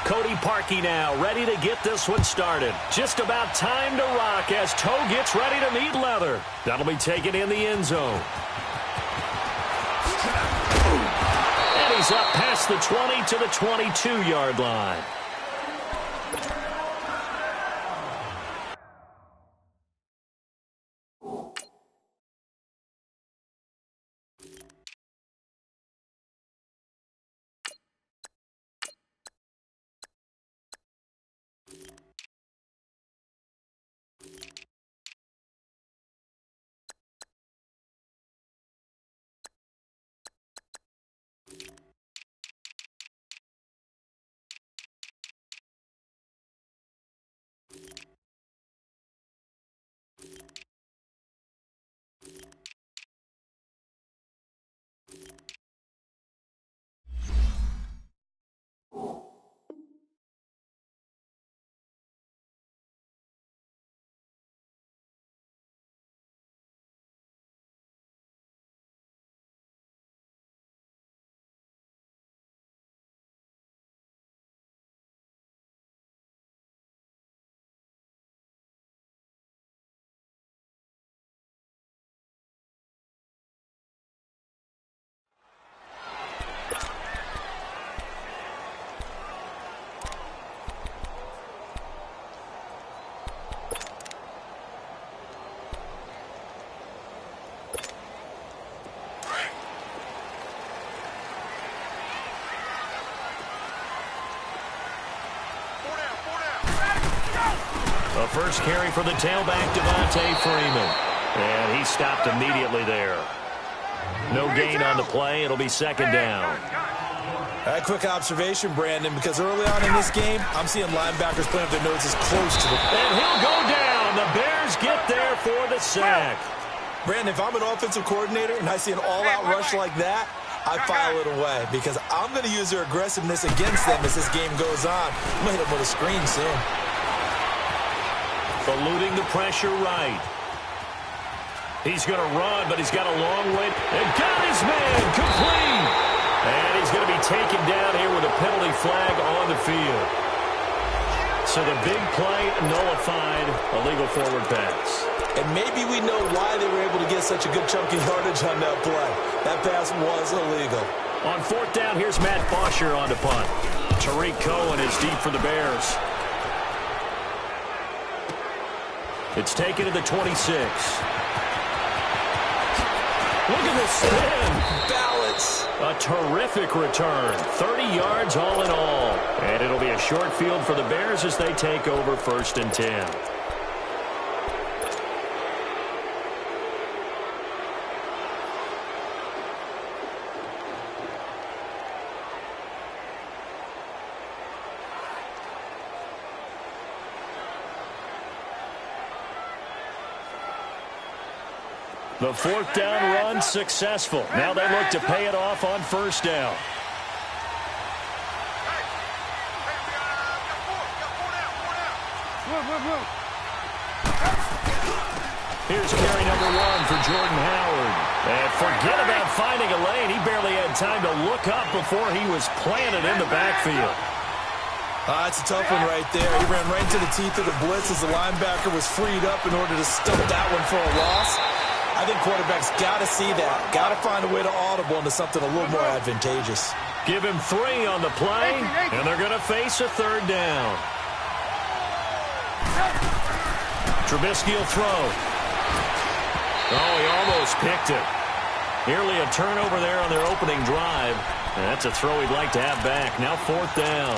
Speaker 1: Cody Parkey now, ready to get this one started. Just about time to rock as Toe gets ready to meet leather. That'll be taken in the end zone. And he's up past the 20 to the 22-yard line. A first carry for the tailback, Devontae Freeman. And he stopped immediately there. No gain on the play. It'll be second down.
Speaker 2: A quick observation, Brandon, because early on in this game, I'm seeing linebackers playing with their noses close to the...
Speaker 1: And he'll go down. The Bears get there for the sack.
Speaker 2: Brandon, if I'm an offensive coordinator and I see an all-out rush like that, I file it away because I'm going to use their aggressiveness against them as this game goes on. I'm going to hit them with a screen soon.
Speaker 1: Eluding the pressure right. He's going to run, but he's got a long way. And got his man complete. And he's going to be taken down here with a penalty flag on the field. So the big play nullified, a legal forward pass.
Speaker 2: And maybe we know why they were able to get such a good chunky yardage on that play. That pass was illegal.
Speaker 1: On fourth down, here's Matt Bosher on the punt. Tariq Cohen is deep for the Bears. It's taken to the 26. Look at this spin.
Speaker 2: Balance.
Speaker 1: A terrific return. 30 yards all in all. And it'll be a short field for the Bears as they take over 1st and 10. The fourth down run successful. Now they look to pay it off on first down. Here's carry number 1 for Jordan Howard. And forget about finding a lane. He barely had time to look up before he was planted in the backfield.
Speaker 2: That's a tough one right there. He ran right into the teeth of the blitz as the linebacker was freed up in order to stump that one for a loss. I think quarterbacks got to see that. Got to find a way to audible into something a little more advantageous.
Speaker 1: Give him 3 on the play, and they're going to face a third down. Trubisky will throw. Oh, he almost picked it. Nearly a turnover there on their opening drive. And that's a throw he'd like to have back. Now fourth down.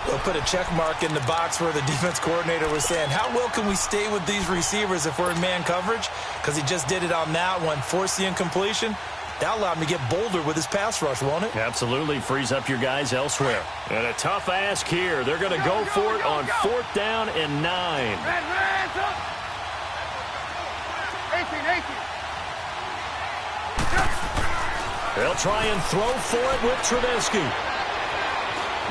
Speaker 2: They'll put a check mark in the box where the defense coordinator was saying, how well can we stay with these receivers if we're in man coverage? Because he just did it on that one. Force the incompletion. That allowed him to get bolder with his pass rush, won't it?
Speaker 1: Absolutely. Frees up your guys elsewhere. And a tough ask here. They're going to go for it on fourth down and 9.
Speaker 3: 18.
Speaker 1: They'll try and throw for it with Trubisky.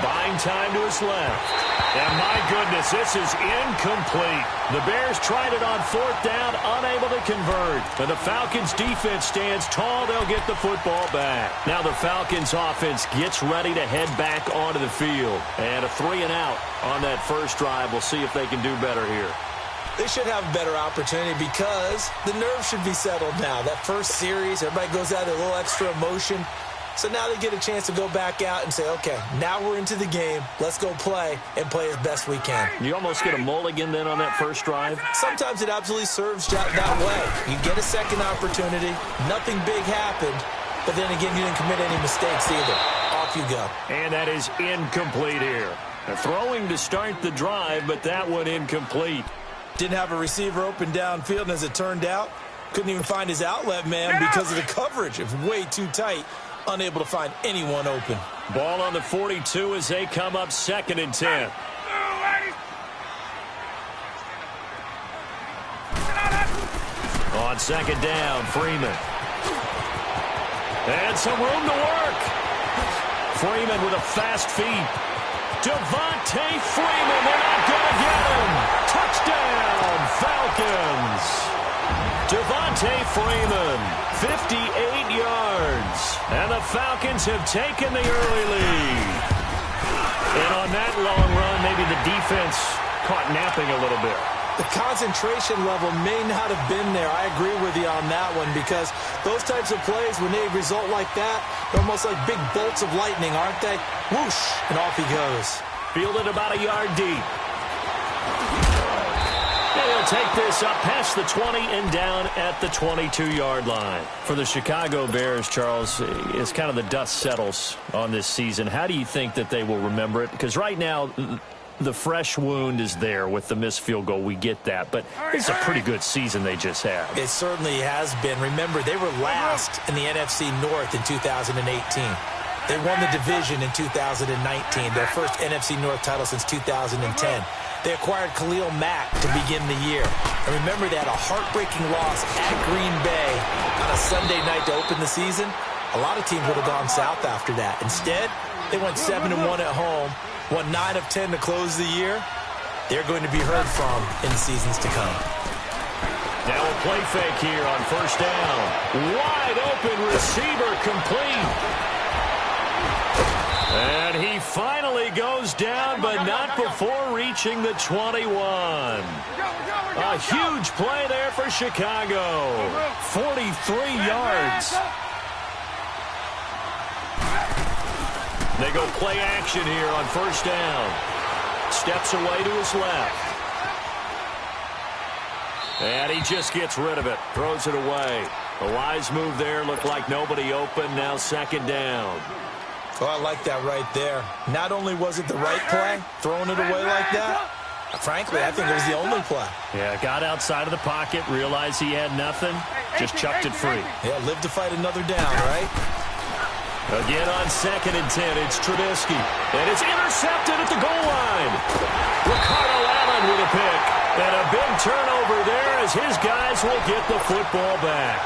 Speaker 1: Buying time to his left. And my goodness, this is incomplete. The Bears tried it on fourth down, unable to convert. And the Falcons defense stands tall. They'll get the football back. Now the Falcons offense gets ready to head back onto the field. And a 3-and-out on that first drive. We'll see if they can do better here.
Speaker 2: They should have a better opportunity because the nerves should be settled now. That first series, everybody goes out with a little extra emotion. So now they get a chance to go back out and say, okay, now we're into the game. Let's go play and play as best we can.
Speaker 1: You almost get a mulligan then on that first drive?
Speaker 2: Sometimes it absolutely serves that way. You get a second opportunity. Nothing big happened. But then again, you didn't commit any mistakes either. Off you go.
Speaker 1: And that is incomplete here. They're throwing to start the drive, but that one incomplete.
Speaker 2: Didn't have a receiver open downfield, and as it turned out, couldn't even find his outlet man because of the coverage. It was way too tight. Unable to find anyone open.
Speaker 1: Ball on the 42 as they come up 2nd and 10. On second down, Freeman. And some room to work. Freeman with a fast feet. Devontae Freeman, they're not going to get him. Touchdown, Falcons. Devontae Freeman, 58 yards. And the Falcons have taken the early lead. And on that long run, maybe the defense caught napping a little bit.
Speaker 2: The concentration level may not have been there. I agree with you on that one because those types of plays, when they result like that, they're almost like big bolts of lightning, aren't they? Whoosh, and off he goes.
Speaker 1: Fielded about a yard deep. And he'll take this up past the 20 and down at the 22-yard line. For the Chicago Bears, Charles, as kind of the dust settles on this season, how do you think that they will remember it? Because right now, the fresh wound is there with the missed field goal. We get that. But it's a pretty good season they just had.
Speaker 2: It certainly has been. Remember, they were last in the NFC North in 2018. They won the division in 2019, their first NFC North title since 2010. They acquired Khalil Mack to begin the year. And remember, they had a heartbreaking loss at Green Bay on a Sunday night to open the season. A lot of teams would have gone south after that. Instead, they went 7-1 at home, won 9 of 10 to close the year. They're going to be heard from in the seasons to come.
Speaker 1: Now a play fake here on first down. Wide open receiver complete. And he finally goes down, but not before reaching the 21. A huge play there for Chicago. 43 yards. They go play action here on first down. Steps away to his left. And he just gets rid of it. Throws it away. A wise move there. Looked like nobody open. Now second down.
Speaker 2: Oh, I like that right there. Not only was it the right play, throwing it away like that, frankly, I think it was the only play.
Speaker 1: Yeah, got outside of the pocket, realized he had nothing, just chucked it free.
Speaker 2: Yeah, live to fight another down, right?
Speaker 1: Again on 2nd and 10, it's Trubisky. And it's intercepted at the goal line. Ricardo Allen with a pick. And a big turnover there as his guys will get the football back.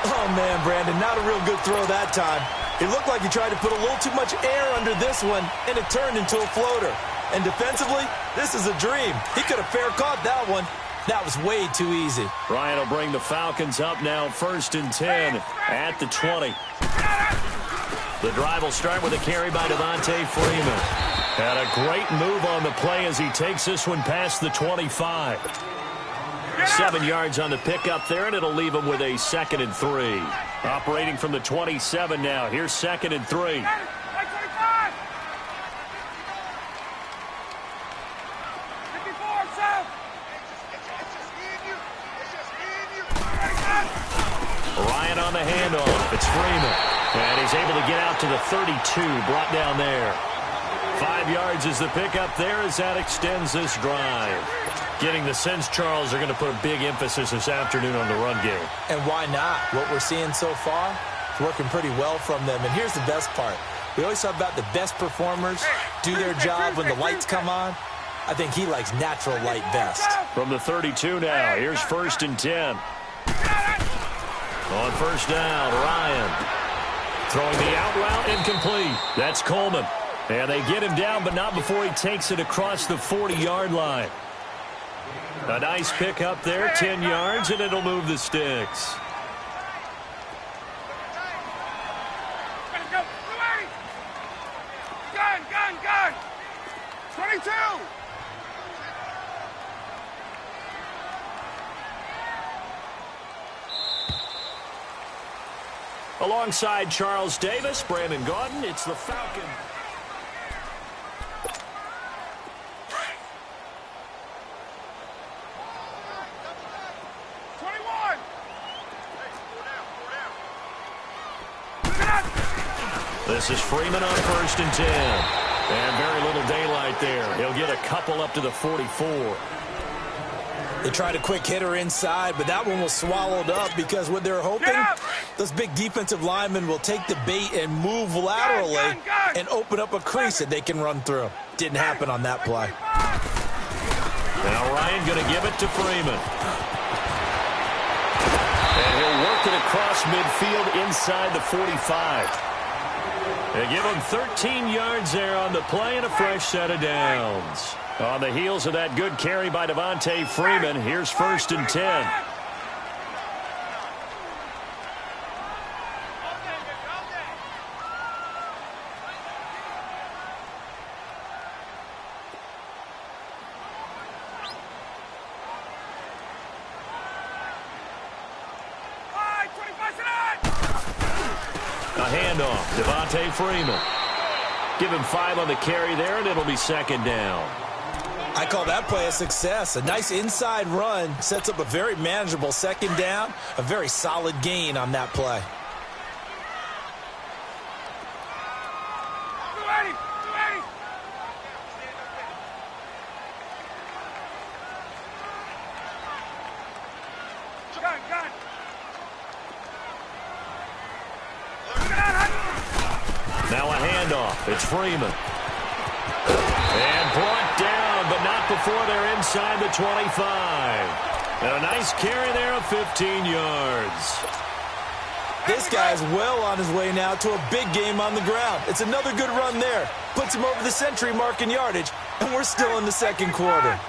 Speaker 2: Oh, man, Brandon, not a real good throw that time. It looked like he tried to put a little too much air under this one, and it turned into a floater. And defensively, this is a dream. He could have fair caught that one. That was way too easy.
Speaker 1: Ryan will bring the Falcons up now 1st and 10 at the 20. The drive will start with a carry by Devontae Freeman. And a great move on the play as he takes this one past the 25. 7 yards on the pickup there, and it'll leave him with a 2nd and 3. Operating from the 27 now. Here's 2nd and 3. Ryan on the handoff. It's Freeman. And he's able to get out to the 32, brought down there. 5 yards is the pickup there as that extends this drive. Getting the sense Charles are going to put a big emphasis this afternoon on the run game.
Speaker 2: And why not? What we're seeing so far is working pretty well from them. And here's the best part. We always talk about the best performers do their job when the lights come on. I think he likes natural light best.
Speaker 1: From the 32 now, here's 1st and 10. On first down, Ryan. Throwing the out route, incomplete. That's Coleman. And they get him down, but not before he takes it across the 40-yard line. A nice pick up there, 10 yards, and it'll move the sticks.
Speaker 3: Gun! 22!
Speaker 1: Alongside Charles Davis, Brandon Gaudin, it's the Falcons. This is Freeman on 1st and 10. And very little daylight there. He'll get a couple up to the 44.
Speaker 2: They tried a quick hitter inside, but that one was swallowed up because what they're hoping, those big defensive linemen will take the bait and move laterally and open up a crease that they can run through. Didn't happen on that play.
Speaker 1: Now Ryan going to give it to Freeman. And he'll work it across midfield inside the 45. They give him 13 yards there on the play and a fresh set of downs. On the heels of that good carry by Devontae Freeman, here's 1st and 10. A handoff, Devontae Freeman. Give him 5 on the carry there, and it'll be 2nd down.
Speaker 2: I call that play a success. A nice inside run sets up a very manageable 2nd down. A very solid gain on that play.
Speaker 1: handoff. It's Freeman. And brought down, but not before they're inside the 25. And a nice carry there of 15 yards.
Speaker 2: This guy's well on his way now to a big game on the ground. It's another good run there. Puts him over the century mark in yardage, and we're still in the second quarter.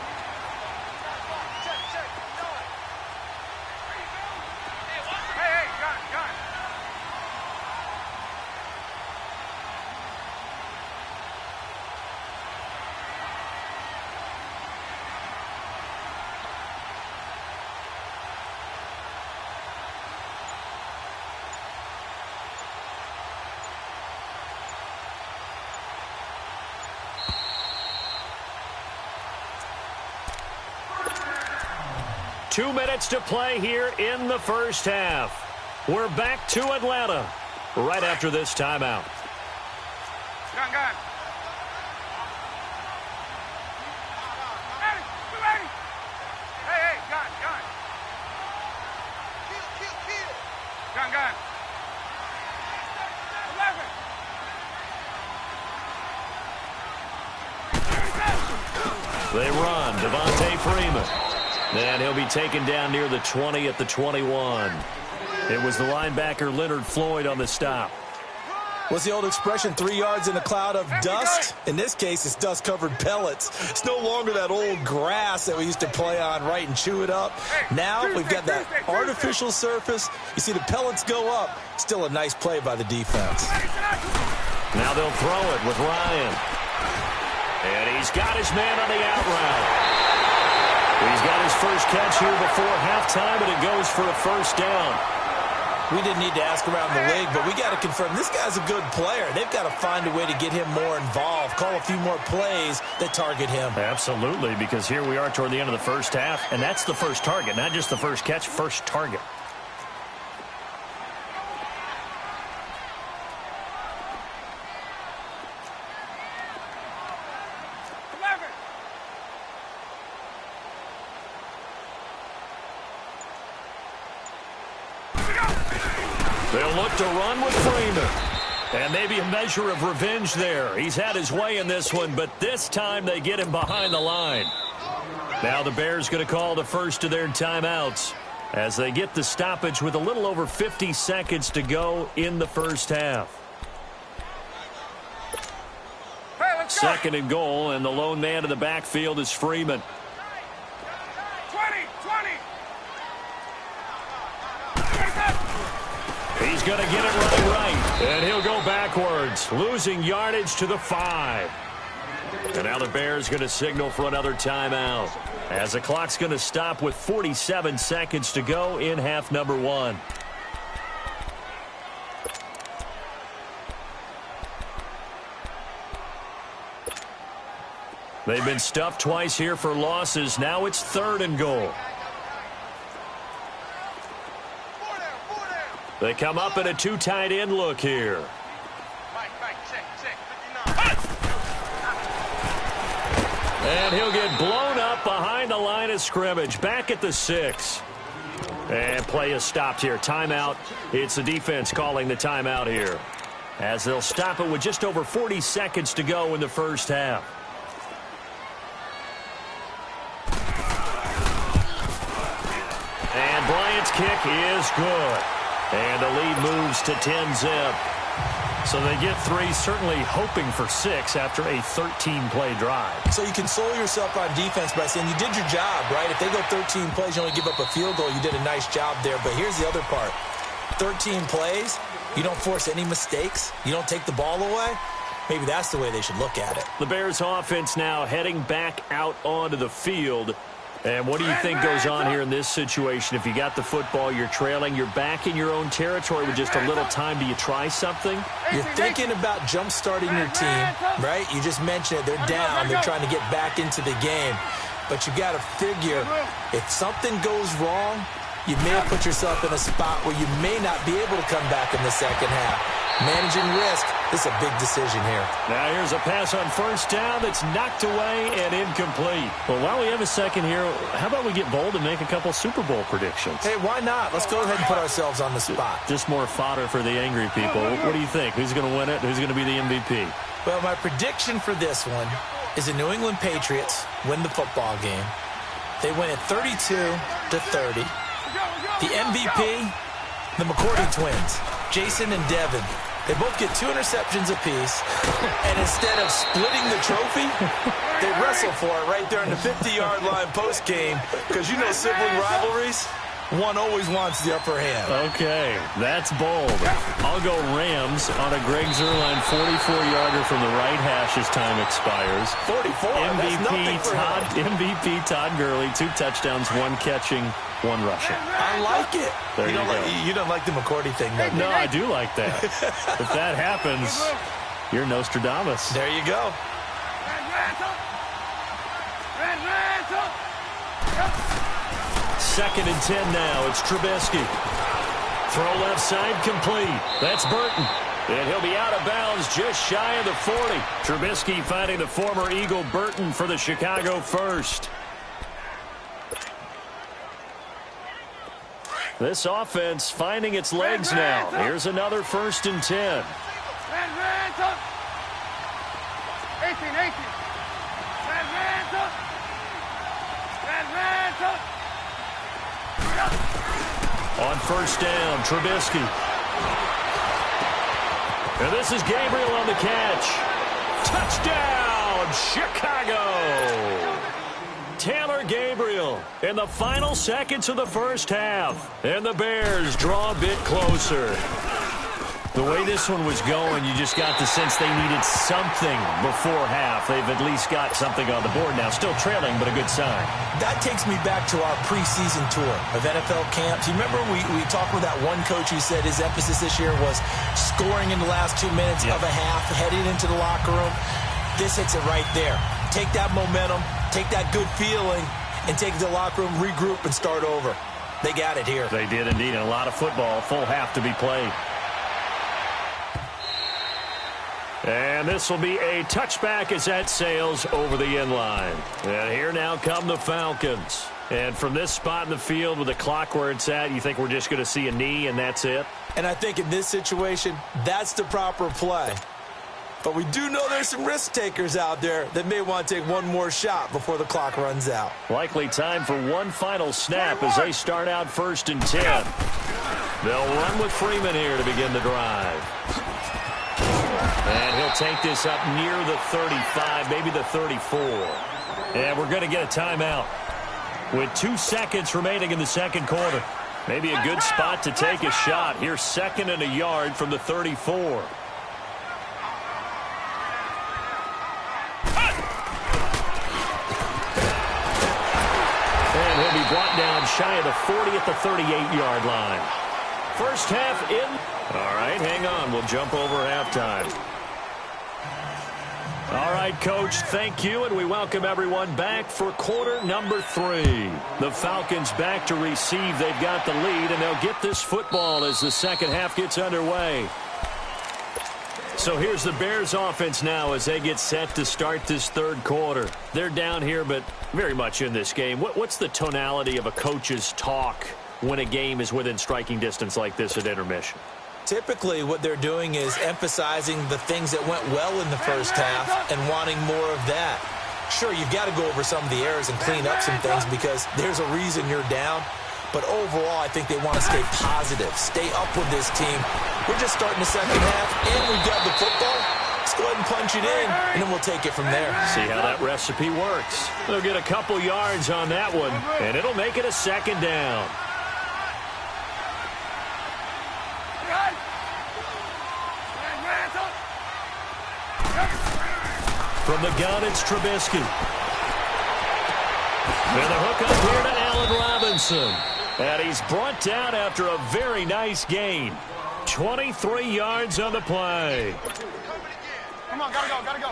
Speaker 1: Two minutes to play here in the first half. We're back to Atlanta right after this timeout.
Speaker 3: Gun. Ready. Hey, gun. Kill. Gun. 11.
Speaker 1: They run. Devontae Freeman. And he'll be taken down near the 20 at the 21. It was the linebacker Leonard Floyd on the stop.
Speaker 2: What's the old expression, 3 yards in a cloud of dust? In this case, it's dust-covered pellets. It's no longer that old grass that we used to play on, right, and chew it up. Now we've got that artificial surface. You see the pellets go up. Still a nice play by the defense.
Speaker 1: Now they'll throw it with Ryan. And he's got his man on the out route. He's got his first catch here before halftime, and it goes for a first down.
Speaker 2: We didn't need to ask around the league, but we got to confirm this guy's a good player. They've got to find a way to get him more involved, call a few more plays that target him.
Speaker 1: Absolutely, because here we are toward the end of the first half, and that's the first target, not just the first catch, first target. They'll look to run with Freeman. And maybe a measure of revenge there. He's had his way in this one, but this time they get him behind the line. Now the Bears going to call the first of their timeouts as they get the stoppage with a little over 50 seconds to go in the first half. Second and goal, and the lone man in the backfield is Freeman.
Speaker 3: 20.
Speaker 1: He's going to get it running right, and he'll go backwards, losing yardage to the 5. And now the Bears going to signal for another timeout as the clock's going to stop with 47 seconds to go in half number 1. They've been stuffed twice here for losses. Now it's third and goal. They come up in a two tight end look here. And he'll get blown up behind the line of scrimmage. Back at the 6. And play is stopped here. Timeout. It's the defense calling the timeout here, as they'll stop it with just over 40 seconds to go in the first half. And Bryant's kick is good. And the lead moves to 10-zip. So they get 3, certainly hoping for 6 after a 13-play drive.
Speaker 2: So you console yourself on defense by saying you did your job, right? If they go 13 plays, you only give up a field goal, you did a nice job there. But here's the other part. 13 plays, you don't force any mistakes, you don't take the ball away. Maybe that's the way they should look at it.
Speaker 1: The Bears offense now heading back out onto the field. And what do you think goes on here in this situation? If you got the football, you're trailing, you're back in your own territory with just a little time. Do you try something?
Speaker 2: You're thinking about jump-starting your team, right? You just mentioned it. They're down. They're trying to get back into the game. But you got to figure, if something goes wrong, you may have put yourself in a spot where you may not be able to come back in the second half. managing risk. This is a big decision here.
Speaker 1: Now here's a pass on first down that's knocked away and incomplete. Well, while we have a second here, how about we get bold and make a couple Super Bowl predictions?
Speaker 2: Hey, why not? Let's go ahead and put ourselves on the spot.
Speaker 1: Just more fodder for the angry people. What do you think? Who's going to win it? Who's going to be the MVP?
Speaker 2: Well, my prediction for this one is the New England Patriots win the football game. They win it 32-30. The MVP, the McCourty twins, Jason and Devin. They both get 2 interceptions apiece, and instead of splitting the trophy, they wrestle for it right there on the 50-yard line post-game, because you know sibling rivalries, one always wants the upper hand.
Speaker 1: Okay, that's bold. I'll go Rams on a Greg Zuerlein 44-yarder from the right hash as time expires.
Speaker 2: 44,
Speaker 1: MVP Todd Gurley, 2 touchdowns, 1 catching, 1 rushing.
Speaker 2: I like it. You don't like the McCourty thing, though.
Speaker 1: No, I do like that. If that happens, you're Nostradamus.
Speaker 2: There you go.
Speaker 1: Second and 10 now. It's Trubisky. Throw left side complete. That's Burton. And he'll be out of bounds just shy of the 40. Trubisky finding the former Eagle Burton for the Chicago first. This offense finding its legs now. Here's another 1st and 10.
Speaker 3: 18.
Speaker 1: On first down, Trubisky. And this is Gabriel on the catch. Touchdown, Chicago! Taylor Gabriel in the final seconds of the first half. And the Bears draw a bit closer. The way this one was going, you just got the sense they needed something before half. They've at least got something on the board now. Still trailing, but a good sign.
Speaker 2: That takes me back to our preseason tour of NFL camps. You remember we talked with that one coach who said his emphasis this year was scoring in the last 2 minutes of a half, heading into the locker room. This hits it right there. Take that momentum, take that good feeling, and take it to the locker room, regroup, and start over. They got it here.
Speaker 1: They did indeed, and a lot of football, full half to be played. And this will be a touchback as that sails over the end line. And here now come the Falcons. And from this spot in the field with the clock where it's at, you think we're just going to see a knee and that's it?
Speaker 2: And I think in this situation, that's the proper play. But we do know there's some risk takers out there that may want to take one more shot before the clock runs out.
Speaker 1: Likely time for one final snap as they start out 1st and 10. They'll run with Freeman here to begin the drive. And he'll take this up near the 35, maybe the 34. And we're going to get a timeout with 2 seconds remaining in the second quarter. Maybe a good spot to take a shot. Here's 2nd and a yard from the 34. And he'll be brought down shy of the 40 at the 38-yard line. First half in. All right, hang on. We'll jump over halftime. All right, Coach, thank you, and we welcome everyone back for quarter number 3. The Falcons back to receive. They've got the lead, and they'll get this football as the second half gets underway. So here's the Bears offense now as they get set to start this third quarter. They're down here, but very much in this game. What's the tonality of a coach's talk when a game is within striking distance like this at intermission?
Speaker 2: Typically, what they're doing is emphasizing the things that went well in the first half and wanting more of that. Sure, you've got to go over some of the errors and clean up some things because there's a reason you're down. But overall, I think they want to stay positive, stay up with this team. We're just starting the second half, and we've got the football. Let's go ahead and punch it in, and then we'll take it from there.
Speaker 1: See how that recipe works. They'll get a couple yards on that one, and it'll make it a second down. From the gun, it's Trubisky. And the hook up here to Allen Robinson. And he's brought down after a very nice gain. 23 yards on the play.
Speaker 3: Come on, gotta go. Let's go.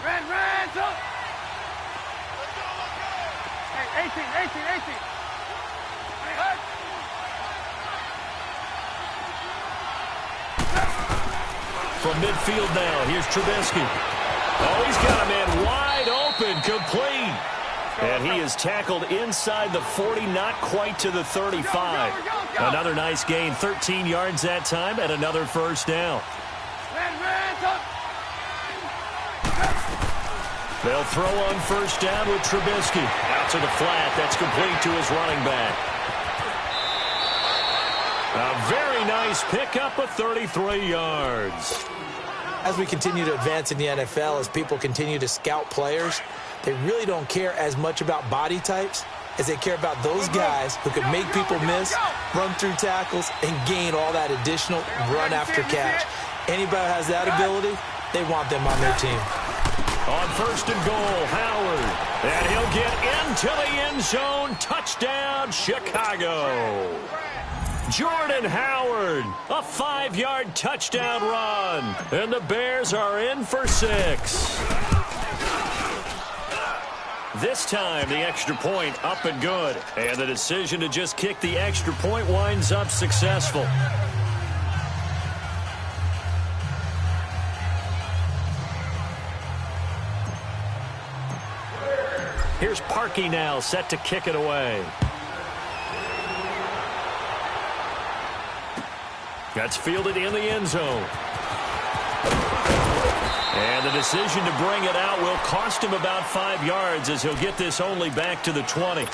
Speaker 3: Red, up. Hey, 18.
Speaker 1: From midfield now, here's Trubisky. Oh, he's got a man wide open, complete. And he is tackled inside the 40, not quite to the 35. Another nice gain, 13 yards that time, and another first down. They'll throw on first down with Trubisky. Out to the flat. That's complete to his running back. A very nice pickup of 33 yards.
Speaker 2: As we continue to advance in the NFL, as people continue to scout players, they really don't care as much about body types as they care about those guys who can make people miss, run through tackles, and gain all that additional run after catch. Anybody who has that ability, they want them on their team.
Speaker 1: On first and goal, Howard. And he'll get into the end zone. Touchdown, Chicago. Jordan Howard, a 5-yard touchdown run. And the Bears are in for 6. This time, the extra point up and good. And the decision to just kick the extra point winds up successful. Here's Parkey now, set to kick it away. That's fielded in the end zone. And the decision to bring it out will cost him about 5 yards as he'll get this only back to the 20.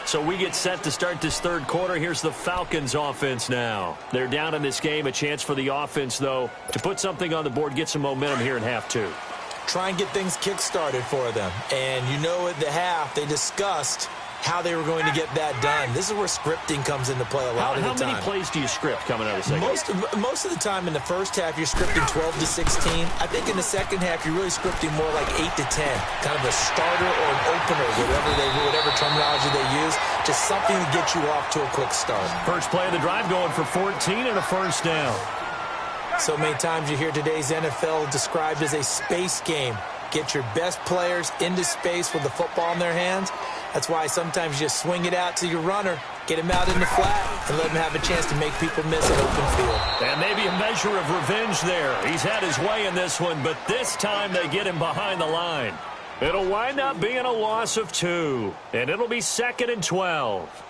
Speaker 1: So we get set to start this third quarter. Here's the Falcons offense now. They're down in this game. A chance for the offense, though, to put something on the board, get some momentum here in half 2.
Speaker 2: Try and get things kick-started for them. And you know at the half, they discussed how they were going to get that done. This is where scripting comes into play a lot of the time.
Speaker 1: How many plays do you script coming out of the second half?
Speaker 2: Most of the time in the first half, you're scripting 12 to 16. I think in the second half, you're really scripting more like 8 to 10. Kind of a starter or an opener, whatever terminology they use. Just something to get you off to a quick start.
Speaker 1: First play of the drive going for 14 and a first down.
Speaker 2: So many times you hear today's NFL described as a space game. Get your best players into space with the football in their hands. That's why sometimes you just swing it out to your runner, get him out in the flat, and let him have a chance to make people miss an open field.
Speaker 1: And maybe a measure of revenge there. He's had his way in this one, but this time they get him behind the line. It'll wind up being a loss of 2, and it'll be 2nd and 12.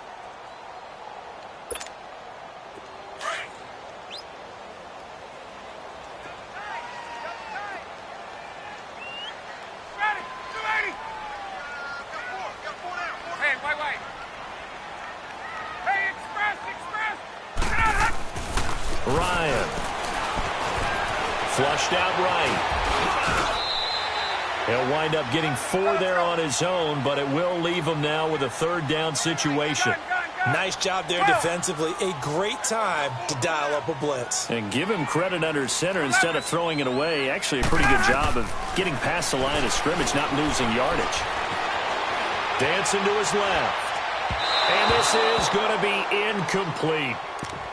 Speaker 1: Ryan. Flushed out right. He'll wind up getting 4 there on his own, but it will leave him now with a third down situation.
Speaker 2: Nice job there defensively. A great time to dial up a blitz.
Speaker 1: And give him credit under center instead of throwing it away. Actually a pretty good job of getting past the line of scrimmage, not losing yardage. Dancing to his left. And this is going to be incomplete.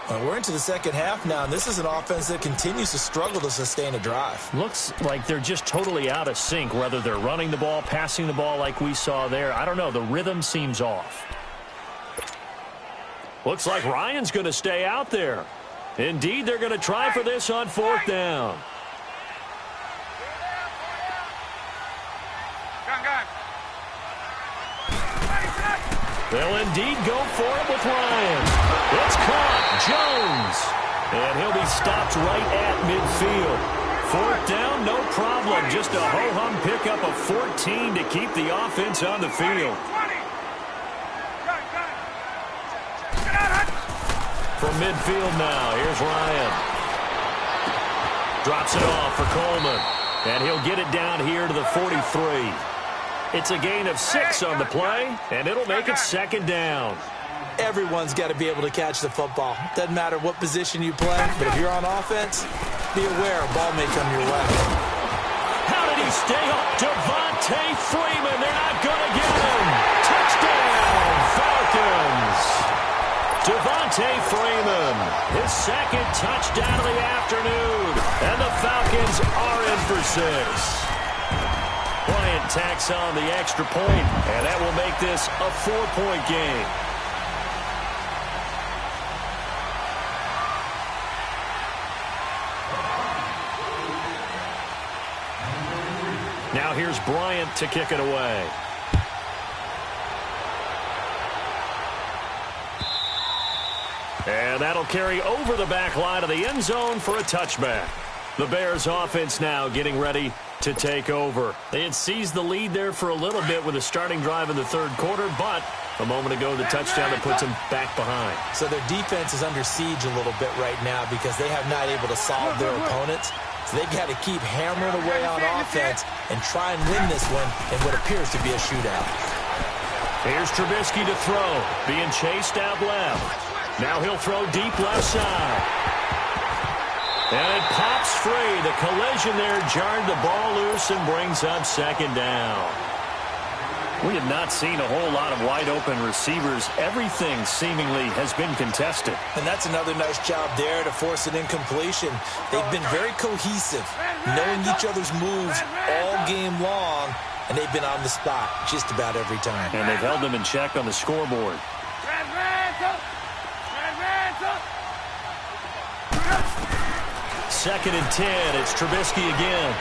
Speaker 2: We're into the second half now, and this is an offense that continues to struggle to sustain a drive.
Speaker 1: Looks like they're just totally out of sync, whether they're running the ball, passing the ball like we saw there. I don't know. The rhythm seems off. Looks like Ryan's going to stay out there. Indeed, they're going to try for this on 4th down. They'll indeed go for it with Ryan. It's caught. Jones. And he'll be stopped right at midfield. 4th down, no problem. Just a ho-hum pickup of 14 to keep the offense on the field. From midfield now, here's Ryan. Drops it off for Coleman. And he'll get it down here to the 43. It's a gain of 6 on the play, and it'll make it 2nd down.
Speaker 2: Everyone's got to be able to catch the football. Doesn't matter what position you play, but if you're on offense, be aware a ball may come your way.
Speaker 1: How did he stay up? Devontae Freeman, they're not going to get him. Touchdown, Falcons. Devontae Freeman, his 2nd touchdown of the afternoon, and the Falcons are in for 6. Bryant tacks on the extra point, and that will make this a 4-point game. Now here's Bryant to kick it away. And that'll carry over the back line of the end zone for a touchback. The Bears offense now getting ready to take over. They had seized the lead there for a little bit with a starting drive in the third quarter, but a moment ago the touchdown that puts them back behind.
Speaker 2: So their defense is under siege a little bit right now because they have not able to solve their opponents. So they've got to keep hammering away on offense and try and win this one in what appears to be a shootout.
Speaker 1: Here's Trubisky to throw, being chased out left. Now he'll throw deep left side. And it pops free. The collision there jarred the ball loose and brings up second down. We have not seen a whole lot of wide-open receivers. Everything seemingly has been contested.
Speaker 2: And that's another nice job there to force an incompletion. They've been very cohesive, knowing each other's moves all game long, and they've been on the spot just about every time.
Speaker 1: And they've held them in check on the scoreboard. Second and 10. It's Trubisky again.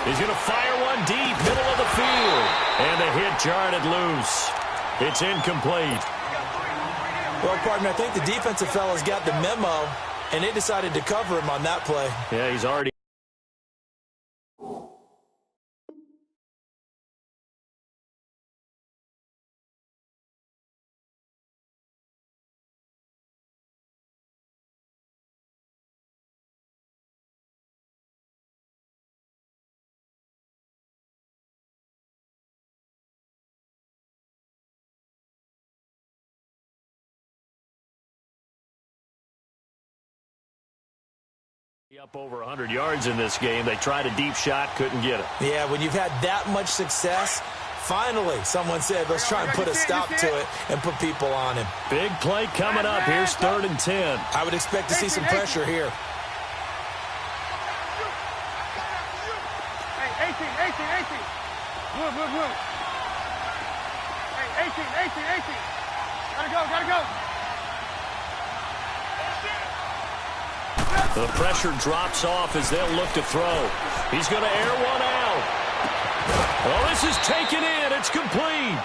Speaker 1: He's going to fire one deep, middle of the field. And the hit jarred it loose. It's incomplete.
Speaker 2: Well, partner, I think the defensive fellas got the memo, and they decided to cover him on that play.
Speaker 1: Yeah, he's already... up over 100 yards in this game. They tried a deep shot, couldn't get it.
Speaker 2: Yeah, when you've had that much success, finally someone said, let's try and put a stop to it and put people on him.
Speaker 1: Big play coming up. Here's 3rd and 10.
Speaker 2: I would expect to see some pressure here.
Speaker 3: Hey, 18. Blue. Hey, 18. Gotta go.
Speaker 1: The pressure drops off as they'll look to throw. He's going to air one out. Well, this is taken in. It's complete.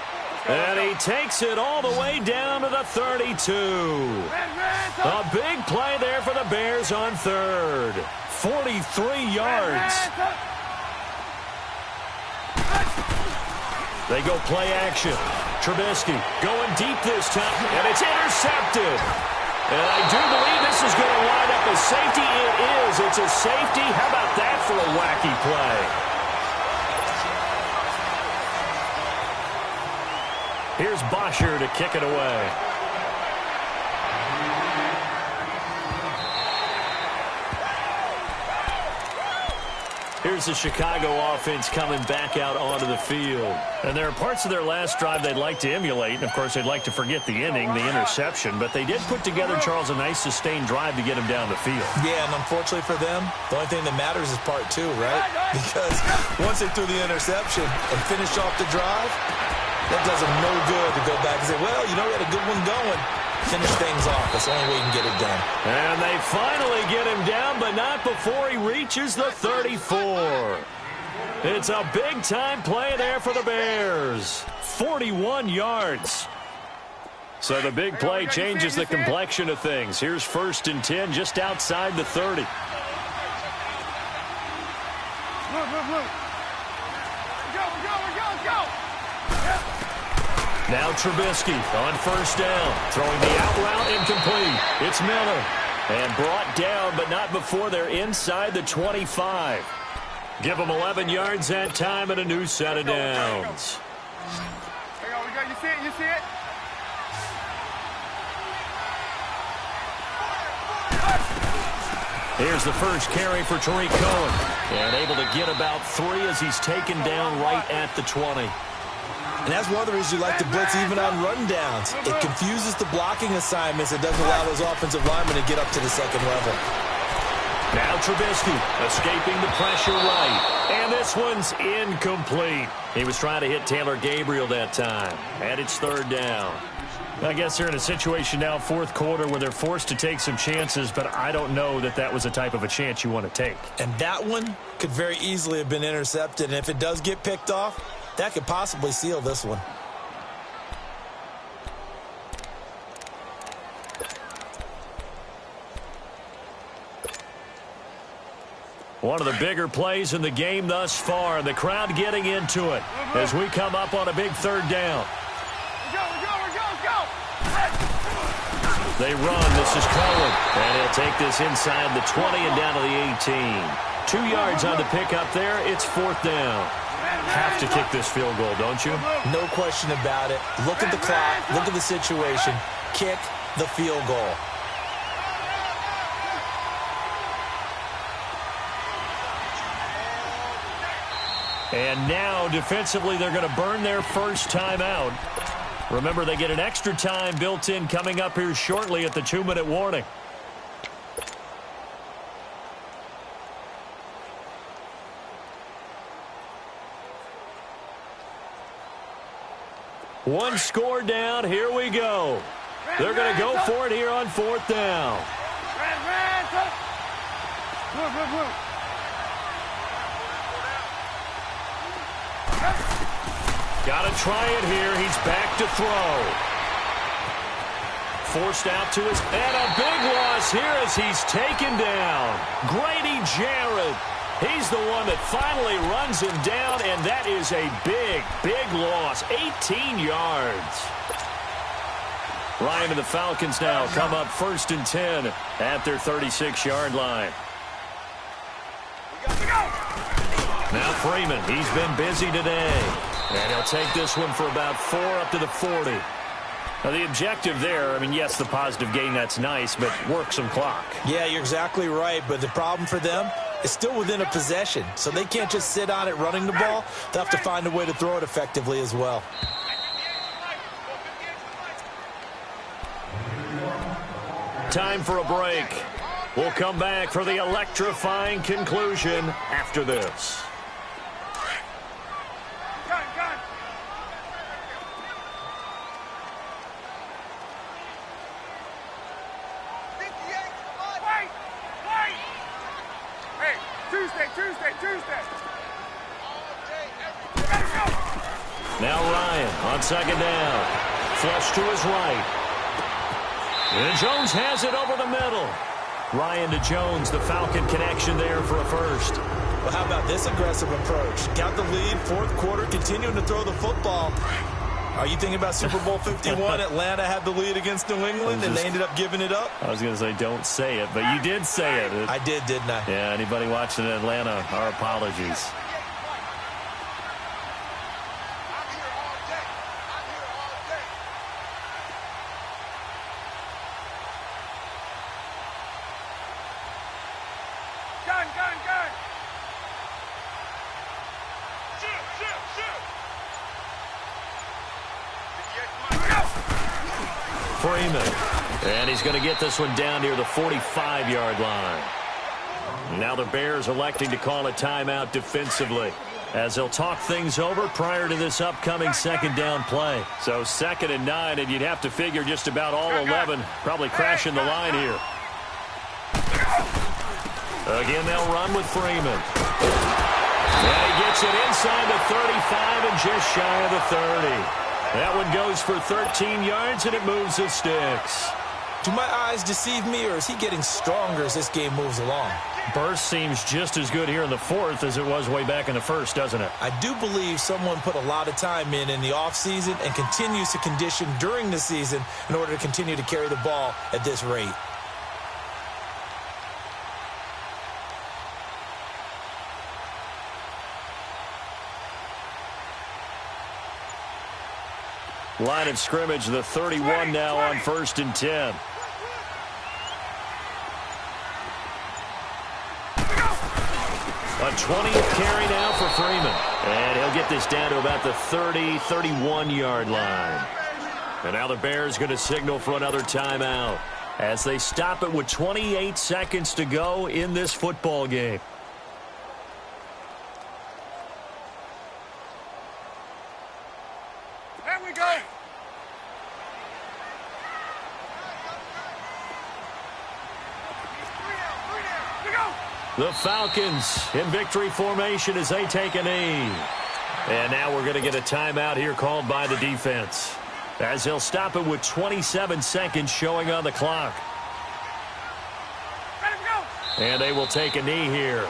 Speaker 1: And he takes it all the way down to the 32. A big play there for the Bears on 3rd. 43 yards. They go play action. Trubisky going deep this time, and it's intercepted. And I do believe this is going to wind up as safety. It is. It's a safety. How about that for a wacky play? Here's Bosher to kick it away. Here's the Chicago offense coming back out onto the field. And there are parts of their last drive they'd like to emulate. And, of course, they'd like to forget the inning, the interception. But they did put together, Charles, a nice sustained drive to get him down the field.
Speaker 2: Yeah, and unfortunately for them, the only thing that matters is part 2, right? Because once they threw the interception and finished off the drive, that does them no good to go back and say, well, you know, we had a good one going. Finish things off. That's the only way you can get it done.
Speaker 1: And they finally get him down, but not before he reaches the 34. It's a big-time play there for the Bears. 41 yards. So the big play changes the complexion of things. Here's 1st and 10 just outside the 30.
Speaker 3: Blue. Go.
Speaker 1: Now Trubisky on 1st down. Throwing the out route incomplete. It's Miller. And brought down, but not before they're inside the 25. Give them 11 yards that time and a new set of downs.
Speaker 3: Hang on, we go. You see it?
Speaker 1: Here's the first carry for Tariq Cohen. And able to get about 3 as he's taken down right at the 20.
Speaker 2: And that's one of the reasons you like to blitz even on rundowns. It confuses the blocking assignments. It doesn't allow those offensive linemen to get up to the second level.
Speaker 1: Now Trubisky escaping the pressure right. And this one's incomplete. He was trying to hit Taylor Gabriel that time. And it's 3rd down. I guess they're in a situation now, fourth quarter, where they're forced to take some chances, but I don't know that that was the type of a chance you want to take.
Speaker 2: And that one could very easily have been intercepted, and if it does get picked off, that could possibly seal this one.
Speaker 1: One of the bigger plays in the game thus far, and the crowd getting into it as we come up on a big third down.
Speaker 3: Go.
Speaker 1: They run. This is Cohen. And he'll take this inside the 20 and down to the 18. 2 yards on the pickup there. It's fourth down. Have to kick this field goal, don't you?
Speaker 2: No question about it. Look at the clock. Look at the situation. Kick the field goal.
Speaker 1: And now, defensively, they're going to burn their first timeout. Remember, they get an extra time built in coming up here shortly at the 2-minute warning. One score down. Here we go. They're going to go for it here on fourth down. Got to try it here. He's back to throw. Forced out to his... And a big loss here as he's taken down. Grady Jarrett. He's the one that finally runs him down, and that is a big, big loss. 18 yards. Ryan and the Falcons now come up 1st and 10 at their 36-yard line. Now Freeman, he's been busy today. And he'll take this one for about 4 up to the 40. Now the objective there, I mean, yes, the positive gain, that's nice, but work some clock.
Speaker 2: Yeah, you're exactly right, but the problem for them is still within a possession, so they can't just sit on it running the ball. They'll have to find a way to throw it effectively as well.
Speaker 1: Time for a break. We'll come back for the electrifying conclusion after this.
Speaker 3: Tuesday.
Speaker 1: Now Ryan on second down. Flush to his right. And Jones has it over the middle. Ryan to Jones, the Falcon connection there for a first.
Speaker 2: Well, how about this aggressive approach? Got the lead, fourth quarter, continuing to throw the football. Are you thinking about Super Bowl 51? Atlanta had the lead against New England, and they ended up giving it up?
Speaker 1: I was going to say, don't say it, but you did say it.
Speaker 2: I did, didn't I?
Speaker 1: Yeah, anybody watching in Atlanta, our apologies.
Speaker 3: Gun.
Speaker 1: Freeman. And he's going to get this one down near the 45-yard line. Now the Bears electing to call a timeout defensively as they'll talk things over prior to this upcoming second down play. So 2nd and 9, and you'd have to figure just about all 11 probably crashing the line here. Again, they'll run with Freeman. And he gets it inside the 35 and just shy of the 30. That one goes for 13 yards, and it moves the sticks.
Speaker 2: Do my eyes deceive me, or is he getting stronger as this game moves along?
Speaker 1: Burst seems just as good here in the fourth as it was way back in the first, doesn't it?
Speaker 2: I do believe someone put a lot of time in the offseason and continues to condition during the season in order to continue to carry the ball at this rate.
Speaker 1: Line of scrimmage, the 31 now on 1st and 10. A 20th carry now for Freeman. And he'll get this down to about the 30, 31-yard line. And now the Bears going to signal for another timeout as they stop it with 28 seconds to go in this football game.
Speaker 3: There we go.
Speaker 1: The Falcons in victory formation as they take a knee. And now we're going to get a timeout here called by the defense, as they'll stop it with 27 seconds showing on the clock.
Speaker 3: Ready to go.
Speaker 1: And they will take a knee here.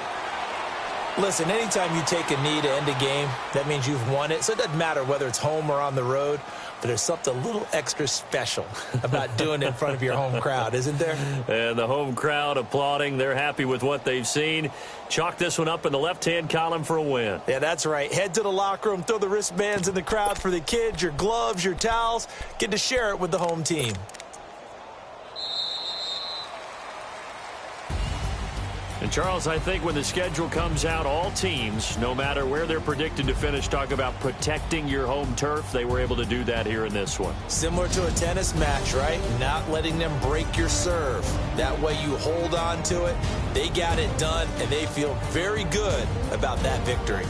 Speaker 2: Listen, anytime you take a knee to end a game, that means you've won it. So it doesn't matter whether it's home or on the road, but there's something a little extra special about doing it in front of your home crowd, isn't there?
Speaker 1: And the home crowd applauding. They're happy with what they've seen. Chalk this one up in the left-hand column for a win.
Speaker 2: Yeah, that's right. Head to the locker room, throw the wristbands in the crowd for the kids, your gloves, your towels. Get to share it with the home team.
Speaker 1: And, Charles, I think when the schedule comes out, all teams, no matter where they're predicted to finish, talk about protecting your home turf. They were able to do that here in this one.
Speaker 2: Similar to a tennis match, right? Not letting them break your serve. That way you hold on to it. They got it done, and they feel very good about that victory.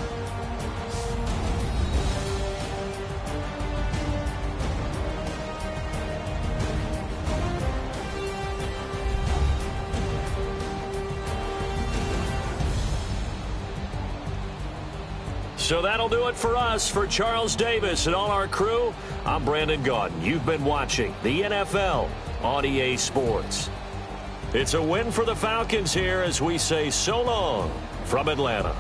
Speaker 1: So that'll do it for us. For Charles Davis and all our crew, I'm Brandon Gaudin. You've been watching the NFL on EA Sports. It's a win for the Falcons here as we say so long from Atlanta.